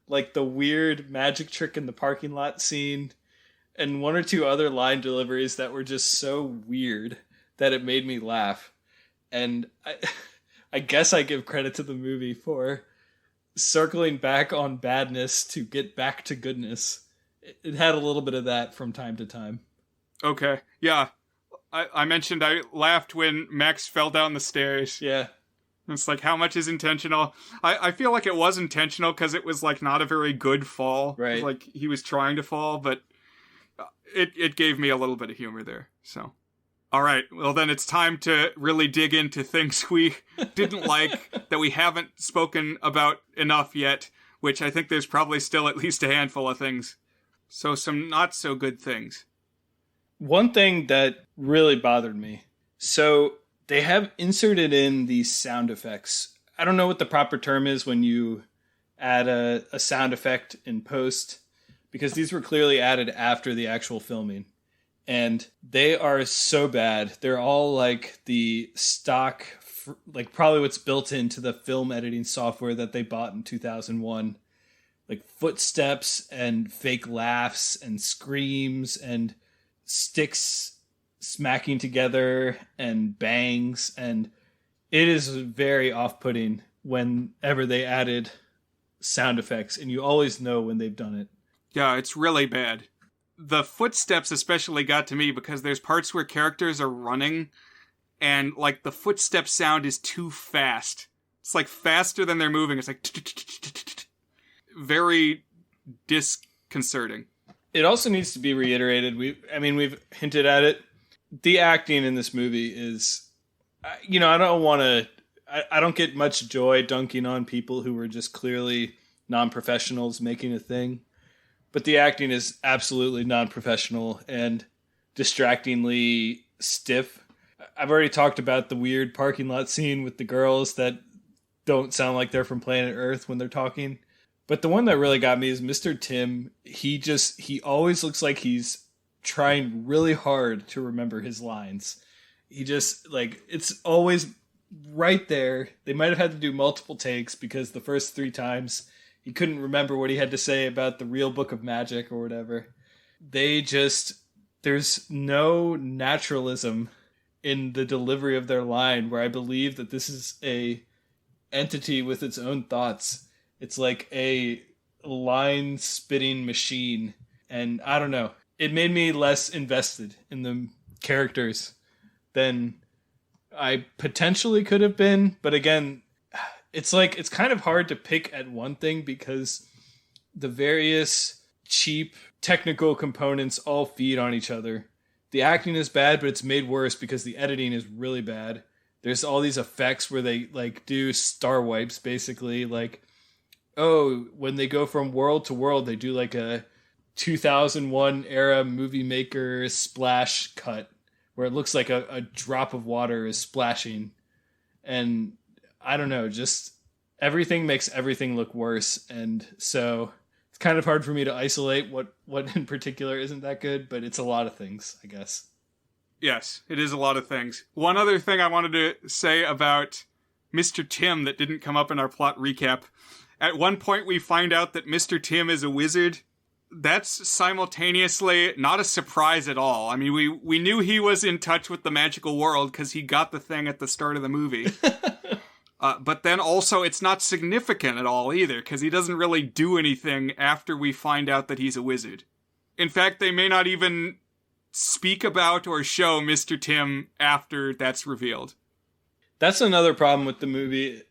Like the weird magic trick in the parking lot scene, and one or two other line deliveries that were just so weird that it made me laugh. And I guess I give credit to the movie for circling back on badness to get back to goodness. It had a little bit of that from time to time. Okay, yeah. I mentioned I laughed when Max fell down the stairs. Yeah. It's like, how much is intentional? I feel like it was intentional because it was like not a very good fall. Right. It was like he was trying to fall, but it gave me a little bit of humor there. So, all right. Well, then it's time to really dig into things we didn't like that we haven't spoken about enough yet, which I think there's probably still at least a handful of things. So some not so good things. One thing that really bothered me. So they have inserted in these sound effects. I don't know what the proper term is when you add a sound effect in post, because these were clearly added after the actual filming. And they are so bad. They're all like the stock, like probably what's built into the film editing software that they bought in 2001. Like footsteps and fake laughs and screams and sticks smacking together and bangs. And it is very off-putting whenever they added sound effects. And you always know when they've done it. Yeah, it's really bad. The footsteps especially got to me because there's parts where characters are running and like the footstep sound is too fast. It's like faster than they're moving. It's like very disconcerting. It also needs to be reiterated. We've hinted at it. The acting in this movie is, I don't get much joy dunking on people who were just clearly non-professionals making a thing. But the acting is absolutely non-professional and distractingly stiff. I've already talked about the weird parking lot scene with the girls that don't sound like they're from planet Earth when they're talking. But the one that really got me is Mr. Tim. He always looks like he's trying really hard to remember his lines. He just, like, it's always right there. They might have had to do multiple takes because the first 3 times he couldn't remember what he had to say about the real book of magic or whatever. There's no naturalism in the delivery of their line, where I believe that this is a entity with its own thoughts. It's like a line spitting machine. And I don't know. It made me less invested in the characters than I potentially could have been. But again, it's kind of hard to pick at one thing because the various cheap technical components all feed on each other. The acting is bad, but it's made worse because the editing is really bad. There's all these effects where they like do star wipes, basically. Like, when they go from world to world, they do like a 2001 era movie maker splash cut where it looks like a drop of water is splashing. And I don't know, just everything makes everything look worse. And so it's kind of hard for me to isolate what in particular isn't that good, but it's a lot of things, I guess. Yes, it is a lot of things. One other thing I wanted to say about Mr. Tim that didn't come up in our plot recap. At one point we find out that Mr. Tim is a wizard. That's simultaneously not a surprise at all. I mean, we knew he was in touch with the magical world because he got the thing at the start of the movie. But then also it's not significant at all either, because he doesn't really do anything after we find out that he's a wizard. In fact, they may not even speak about or show Mr. Tim after that's revealed. That's another problem with the movie.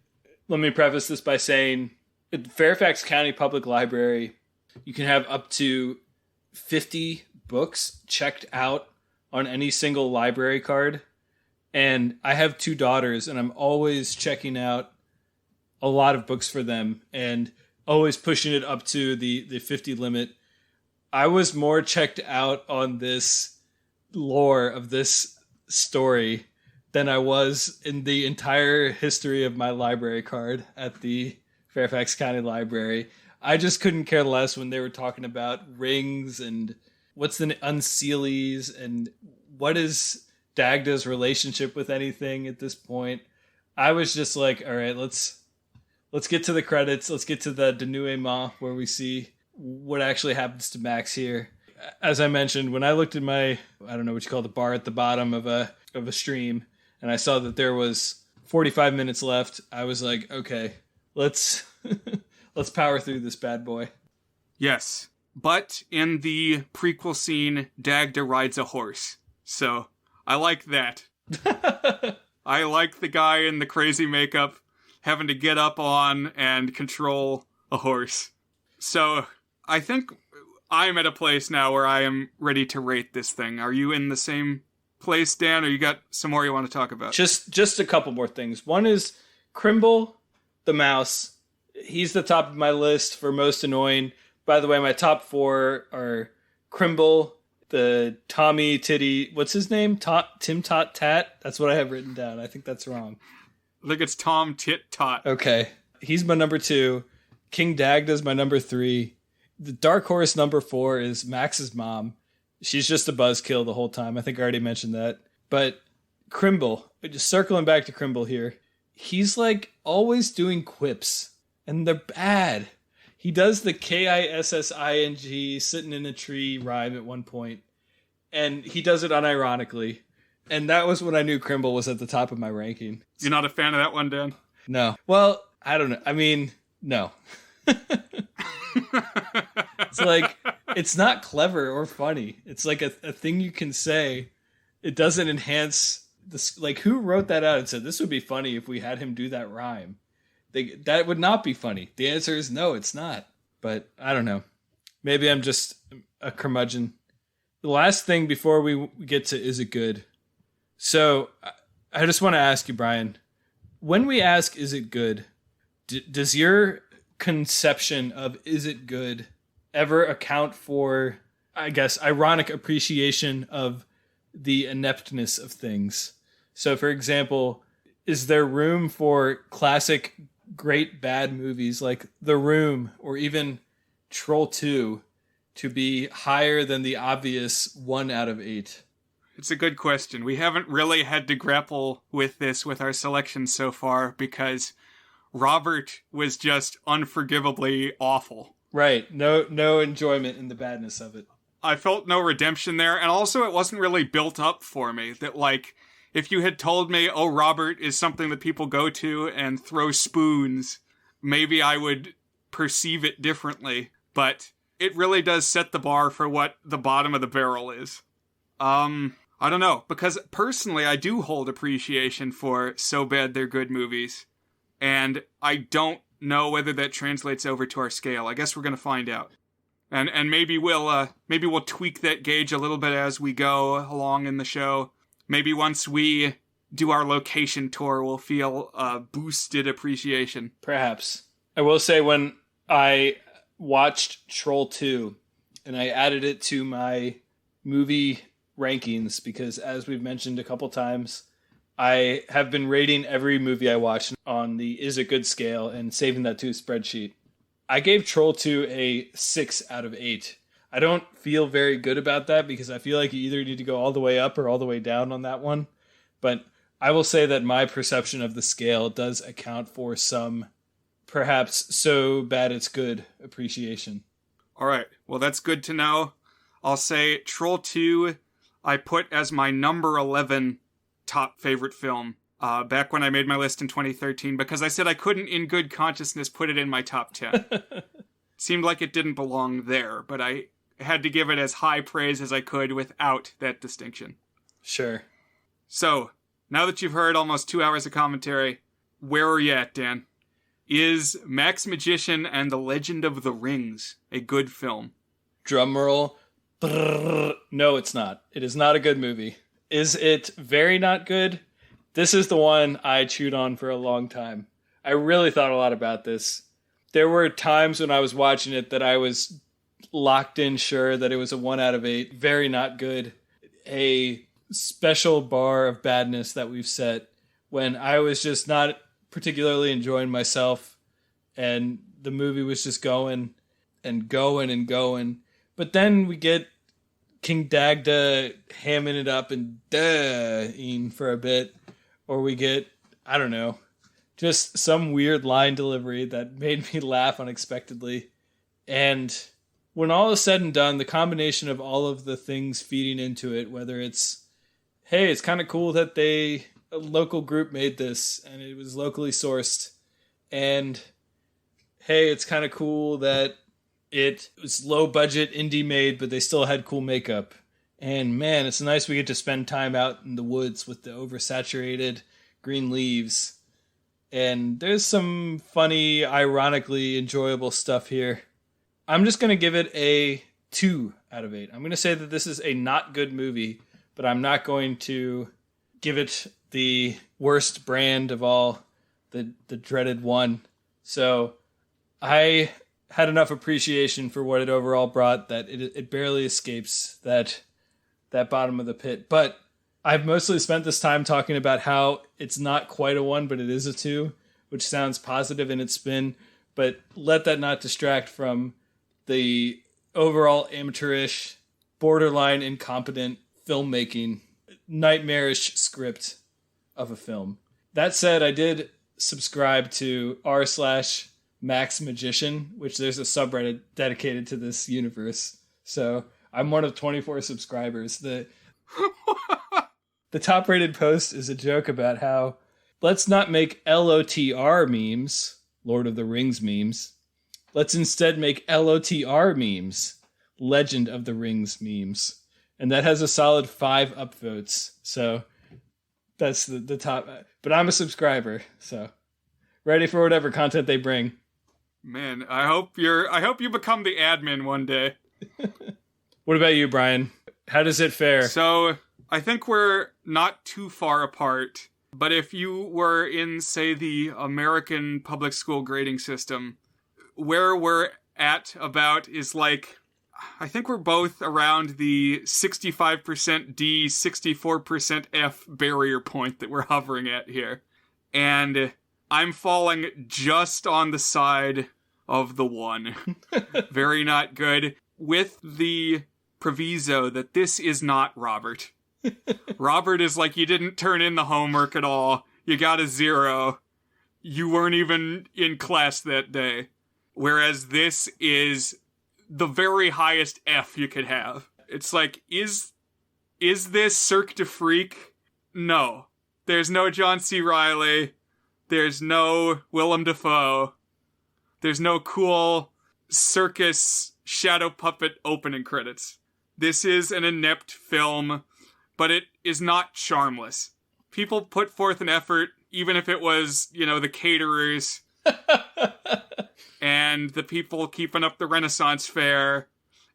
Let me preface this by saying, at the Fairfax County Public Library, you can have up to 50 books checked out on any single library card. And I have 2 daughters, and I'm always checking out a lot of books for them and always pushing it up to the 50 limit. I was more checked out on this lore of this story than I was in the entire history of my library card at the Fairfax County Library. I just couldn't care less when they were talking about rings and what's the Unseelies and what is Dagda's relationship with anything at this point. I was just like, all right, let's get to the credits. Let's get to the denouement where we see what actually happens to Max here. As I mentioned, when I looked at my, I don't know what you call the bar at the bottom of a stream, and I saw that there was 45 minutes left, I was like, okay, let's power through this bad boy. Yes, but in the prequel scene, Dagda rides a horse. So I like that. I like the guy in the crazy makeup having to get up on and control a horse. So I think I'm at a place now where I am ready to rate this thing. Are you in the same place, Dan, or you got some more you want to talk about? Just a couple more things. One is Crimble the mouse. He's the top of my list for most annoying. By the way, my top 4 are Crimble, the Tommy Titty, what's his name? Tim Tot Tat? That's what I have written down. I think that's wrong. I think it's Tom Tit Tot. Okay. He's my number 2. King Dagda's my number 3. The dark horse number 4 is Max's mom. She's just a buzzkill the whole time. I think I already mentioned that. But Crimble, just circling back to Crimble here, he's like always doing quips, and they're bad. He does the KISSING sitting in a tree rhyme at one point, and he does it unironically. And that was when I knew Crimble was at the top of my ranking. You're not a fan of that one, Dan? No. Well, I don't know. I mean, no. It's like, it's not clever or funny. It's like a thing you can say. It doesn't enhance this. Like, who wrote that out and said, this would be funny if we had him do that rhyme? That would not be funny. The answer is no, it's not. But I don't know. Maybe I'm just a curmudgeon. The last thing before we get to is it good? So I just want to ask you, Brian, when we ask is it good, does your conception of is it good ever account for, I guess, ironic appreciation of the ineptness of things? So, for example, is there room for classic great bad movies like The Room or even Troll 2 to be higher than the obvious 1 out of 8? It's a good question. We haven't really had to grapple with this with our selections so far because Robert was just unforgivably awful. Right. No enjoyment in the badness of it. I felt no redemption there, and also it wasn't really built up for me. That, like, if you had told me, oh, Robert is something that people go to and throw spoons, maybe I would perceive it differently. But it really does set the bar for what the bottom of the barrel is. I don't know, because personally I do hold appreciation for So Bad They're Good movies, and I don't know whether that translates over to our scale. I guess we're going to find out. And maybe we'll tweak that gauge a little bit as we go along in the show. Maybe once we do our location tour, we'll feel boosted appreciation. Perhaps. I will say, when I watched Troll 2 and I added it to my movie rankings, because as we've mentioned a couple times, I have been rating every movie I watch on the is it good scale and saving that to a spreadsheet. I gave Troll 2 a 6 out of 8. I don't feel very good about that because I feel like you either need to go all the way up or all the way down on that one. But I will say that my perception of the scale does account for some, perhaps so bad it's good appreciation. All right. Well, that's good to know. I'll say Troll 2 I put as my number 11 top favorite film back when I made my list in 2013 because I said I couldn't in good consciousness put it in my top 10. Seemed like it didn't belong there, but I had to give it as high praise as I could without that distinction. Sure. So, now that you've heard almost 2 hours of commentary, where are you at, Dan? Is Max Magician and the Legend of the Rings a good film? Drum roll. Brrr. No, it's not. It is not a good movie. Is it very not good? This is the one I chewed on for a long time. I really thought a lot about this. There were times when I was watching it that I was locked in sure that it was a 1 out of 8. Very not good. A special bar of badness that we've set when I was just not particularly enjoying myself and the movie was just going and going and going. But then we get King Dagda hamming it up and duh-ing for a bit. Or we get, I don't know, just some weird line delivery that made me laugh unexpectedly. And when all is said and done, the combination of all of the things feeding into it, whether it's, hey, it's kind of cool that a local group made this and it was locally sourced. And, hey, it's kind of cool that it was low budget indie made, but they still had cool makeup. And man, it's nice we get to spend time out in the woods with the oversaturated green leaves. And there's some funny, ironically enjoyable stuff here. I'm just going to give it a 2 out of 8. I'm going to say that this is a not good movie, but I'm not going to give it the worst brand of all, the dreaded 1. So I had enough appreciation for what it overall brought that it barely escapes that that bottom of the pit. But I've mostly spent this time talking about how it's not quite a 1, but it is a 2, which sounds positive in its spin. But let that not distract from the overall amateurish, borderline incompetent filmmaking, nightmarish script of a film. That said, I did subscribe to r/Max Magician, which there's a subreddit dedicated to this universe. So I'm one of 24 subscribers. The top rated post is a joke about how let's not make LOTR memes, Lord of the Rings memes. Let's instead make LOTR memes, Legend of the Rings memes. And that has a solid 5 upvotes. So that's the top. But I'm a subscriber, so ready for whatever content they bring. Man, I hope you become the admin one day. What about you, Brian? How does it fare? So, I think we're not too far apart, but if you were in, say, the American public school grading system, where we're at about is like, I think we're both around the 65% D, 64% F barrier point that we're hovering at here. And I'm falling just on the side of the 1. Very not good. With the proviso that this is not Robert. Robert is like, you didn't turn in the homework at all. You got a 0. You weren't even in class that day. Whereas this is the very highest F you could have. It's like, is this Cirque du Freak? No. There's no John C. Reilly. There's no Willem Dafoe. There's no cool circus shadow puppet opening credits. This is an inept film, but it is not charmless. People put forth an effort, even if it was, the caterers and the people keeping up the Renaissance Fair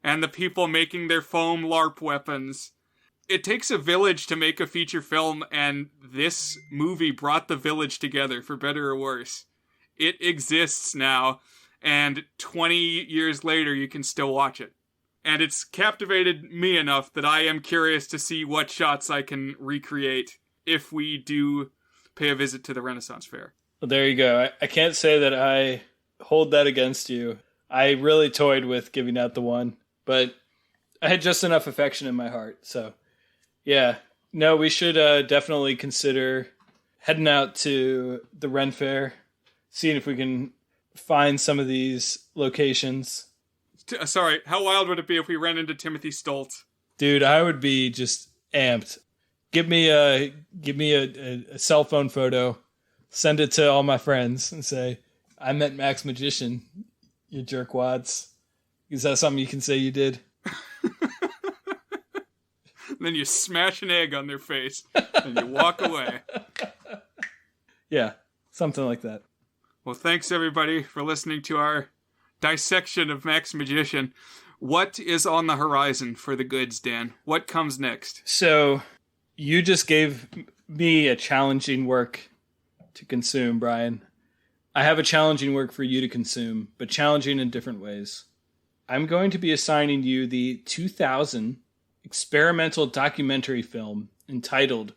and the people making their foam LARP weapons. It takes a village to make a feature film, and this movie brought the village together, for better or worse. It exists now, and 20 years later, you can still watch it. And it's captivated me enough that I am curious to see what shots I can recreate if we do pay a visit to the Renaissance Fair. Well, there you go. I can't say that I hold that against you. I really toyed with giving out the 1, but I had just enough affection in my heart, so... Yeah, no, we should definitely consider heading out to the Ren Fair, seeing if we can find some of these locations. Sorry, how wild would it be if we ran into Timothy Stoltz? Dude, I would be just amped. Give me a cell phone photo, send it to all my friends, and say, I met Max Magician, you jerkwads. Is that something you can say you did? Then you smash an egg on their face, and you walk away. Yeah, something like that. Well, thanks everybody for listening to our dissection of Max Magician. What is on the horizon for the goods, Dan? What comes next? So, you just gave me a challenging work to consume, Brian. I have a challenging work for you to consume, but challenging in different ways. I'm going to be assigning you the 2000 experimental documentary film entitled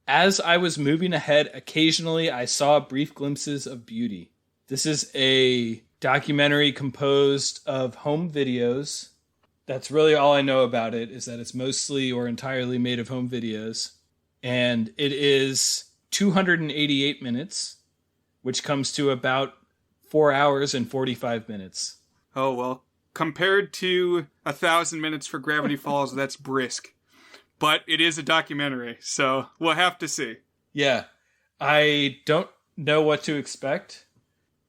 As I Was Moving Ahead, Occasionally I Saw Brief Glimpses of Beauty. This is a documentary composed of home videos. That's really all I know about it, is that it's mostly or entirely made of home videos. And it is 288 minutes, which comes to about 4 hours and 45 minutes. Oh, well. Compared to 1,000 minutes for Gravity Falls, that's brisk. But it is a documentary, so we'll have to see. Yeah. I don't know what to expect.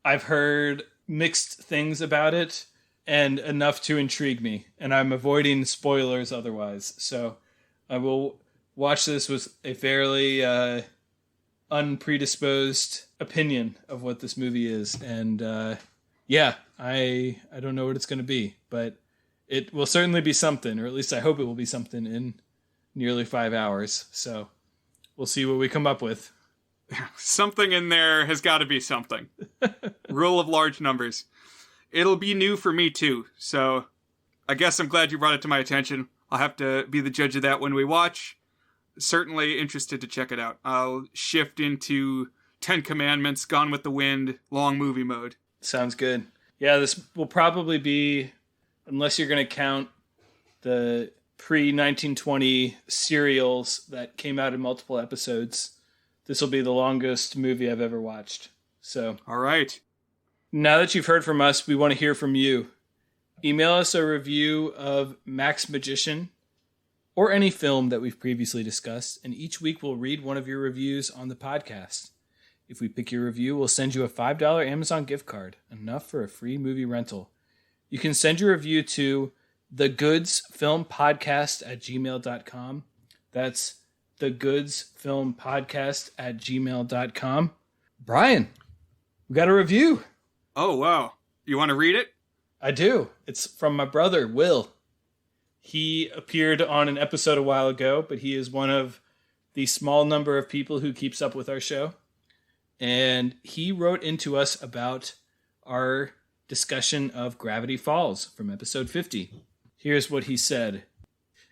I've heard mixed things about it, and enough to intrigue me. And I'm avoiding spoilers otherwise. So I will watch this with a fairly unpredisposed opinion of what this movie is. And yeah, I don't know what it's going to be, but it will certainly be something, or at least I hope it will be something in nearly 5 hours. So we'll see what we come up with. Something in there has got to be something. Rule of large numbers. It'll be new for me too, so I guess I'm glad you brought it to my attention. I'll have to be the judge of that when we watch. Certainly interested to check it out. I'll shift into 10 Commandments, Gone with the Wind, long movie mode. Sounds good. Yeah, this will probably be, unless you're going to count the pre-1920 serials that came out in multiple episodes, this will be the longest movie I've ever watched. So, all right. Now that you've heard from us, we want to hear from you. Email us a review of Max Magician or any film that we've previously discussed, and each week we'll read one of your reviews on the podcast. If we pick your review, we'll send you a $5 Amazon gift card, enough for a free movie rental. You can send your review to thegoodsfilmpodcast@gmail.com. That's thegoodsfilmpodcast@gmail.com. Brian, we got a review. Oh, wow. You want to read it? I do. It's from my brother, Will. He appeared on an episode a while ago, but he is one of the small number of people who keeps up with our show. And he wrote into us about our discussion of Gravity Falls from episode 50. Here's what he said.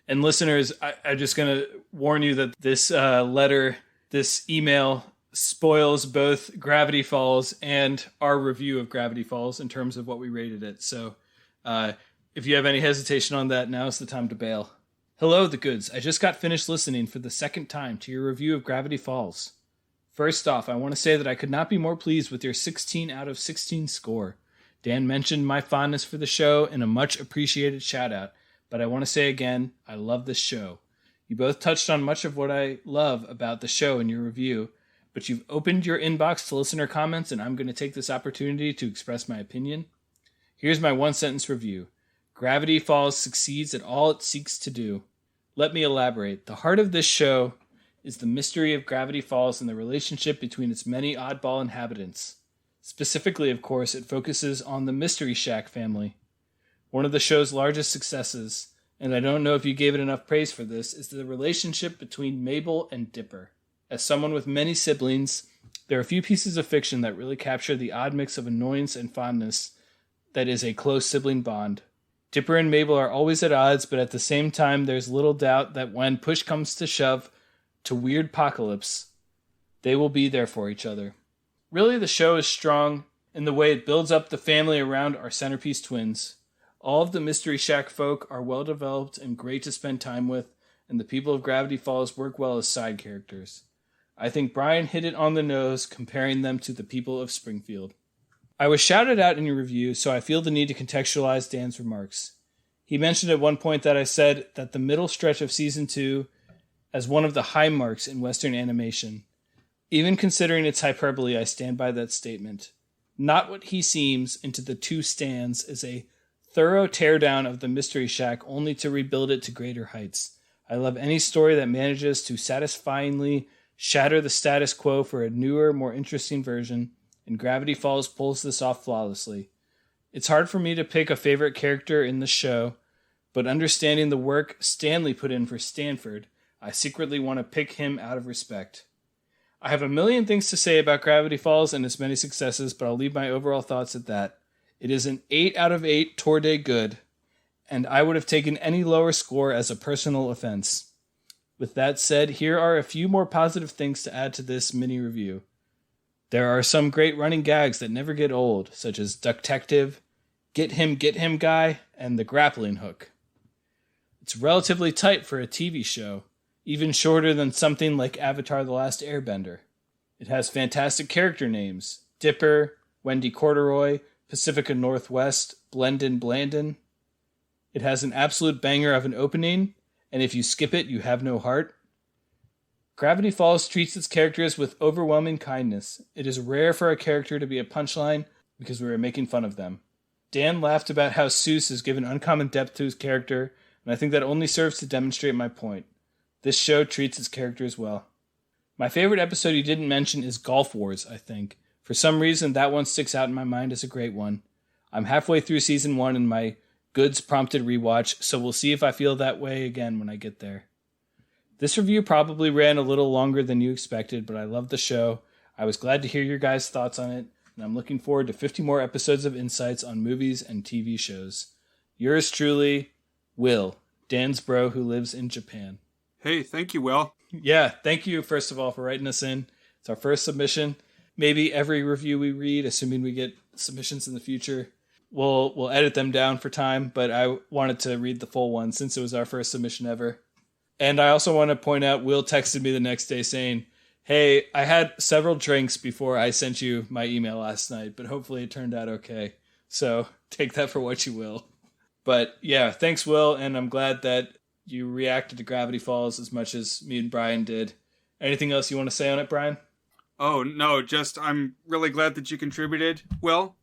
And listeners, I'm just going to warn you that this this email spoils both Gravity Falls and our review of Gravity Falls in terms of what we rated it. So if you have any hesitation on that, now's the time to bail. Hello, the goods. I just got finished listening for the second time to your review of Gravity Falls. First off, I want to say that I could not be more pleased with your 16 out of 16 score. Dan mentioned my fondness for the show in a much appreciated shout out, but I want to say again, I love this show. You both touched on much of what I love about the show in your review, but you've opened your inbox to listener comments, and I'm going to take this opportunity to express my opinion. Here's my one-sentence review. Gravity Falls succeeds at all it seeks to do. Let me elaborate. The heart of this show is the mystery of Gravity Falls and the relationship between its many oddball inhabitants. Specifically, of course, it focuses on the Mystery Shack family. One of the show's largest successes, and I don't know if you gave it enough praise for this, is the relationship between Mabel and Dipper. As someone with many siblings, there are a few pieces of fiction that really capture the odd mix of annoyance and fondness that is a close sibling bond. Dipper and Mabel are always at odds, but at the same time, there's little doubt that when push comes to shove to weird apocalypse, they will be there for each other. Really, the show is strong in the way it builds up the family around our centerpiece twins. All of the Mystery Shack folk are well developed and great to spend time with, and the people of Gravity Falls work well as side characters. I think Brian hit it on the nose comparing them to the people of Springfield. I was shouted out in your review, so I feel the need to contextualize Dan's remarks. He mentioned at one point that I said that the middle stretch of Season 2 as one of the high marks in Western animation. Even considering its hyperbole, I stand by that statement. Not What He Seems into the two stands is a thorough teardown of the Mystery Shack only to rebuild it to greater heights. I love any story that manages to satisfyingly shatter the status quo for a newer, more interesting version, and Gravity Falls pulls this off flawlessly. It's hard for me to pick a favorite character in the show, but understanding the work Stanley put in for Stanford, I secretly want to pick him out of respect. I have a million things to say about Gravity Falls and its many successes, but I'll leave my overall thoughts at that. It is an 8 out of 8 tour day good, and I would have taken any lower score as a personal offense. With that said, here are a few more positive things to add to this mini review. There are some great running gags that never get old, such as Ducktective, Get Him Guy, and the grappling hook. It's relatively tight for a TV show, even shorter than something like Avatar: The Last Airbender. It has fantastic character names: Dipper, Wendy Corduroy, Pacifica Northwest, Blendin Blandin. It has an absolute banger of an opening, and if you skip it, you have no heart. Gravity Falls treats its characters with overwhelming kindness. It is rare for a character to be a punchline because we are making fun of them. Dan laughed about how Seuss is given uncommon depth to his character, and I think that only serves to demonstrate my point. This show treats its characters well. My favorite episode you didn't mention is Golf Wars, I think. For some reason, that one sticks out in my mind as a great one. I'm halfway through Season 1 in my goods-prompted rewatch, so we'll see if I feel that way again when I get there. This review probably ran a little longer than you expected, but I love the show. I was glad to hear your guys' thoughts on it, and I'm looking forward to 50 more episodes of insights on movies and TV shows. Yours truly, Will, Dan's bro who lives in Japan. Hey, thank you, Will. Yeah, thank you, first of all, for writing us in. It's our first submission. Maybe every review we read, assuming we get submissions in the future, we'll edit them down for time, but I wanted to read the full one since it was our first submission ever. And I also want to point out, Will texted me the next day saying, hey, I had several drinks before I sent you my email last night, but hopefully it turned out okay. So take that for what you will. But yeah, thanks, Will, and I'm glad that you reacted to Gravity Falls as much as me and Brian did. Anything else you want to say on it, Brian? Oh, no, just I'm really glad that you contributed, Will.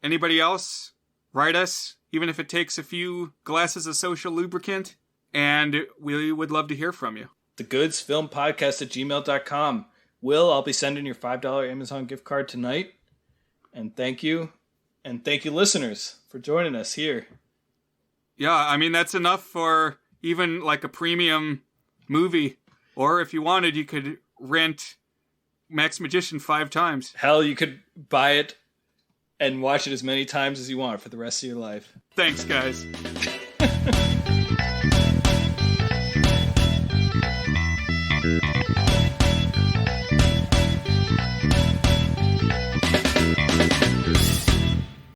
Anybody else? Write us, even if it takes a few glasses of social lubricant, and we would love to hear from you. thegoodsfilmpodcast@gmail.com. Will, I'll be sending your $5 Amazon gift card tonight. And thank you. And thank you, listeners, for joining us here. Yeah, I mean, that's enough for even like a premium movie. Or if you wanted, you could rent Max Magician 5 times. Hell, you could buy it and watch it as many times as you want for the rest of your life. Thanks, guys.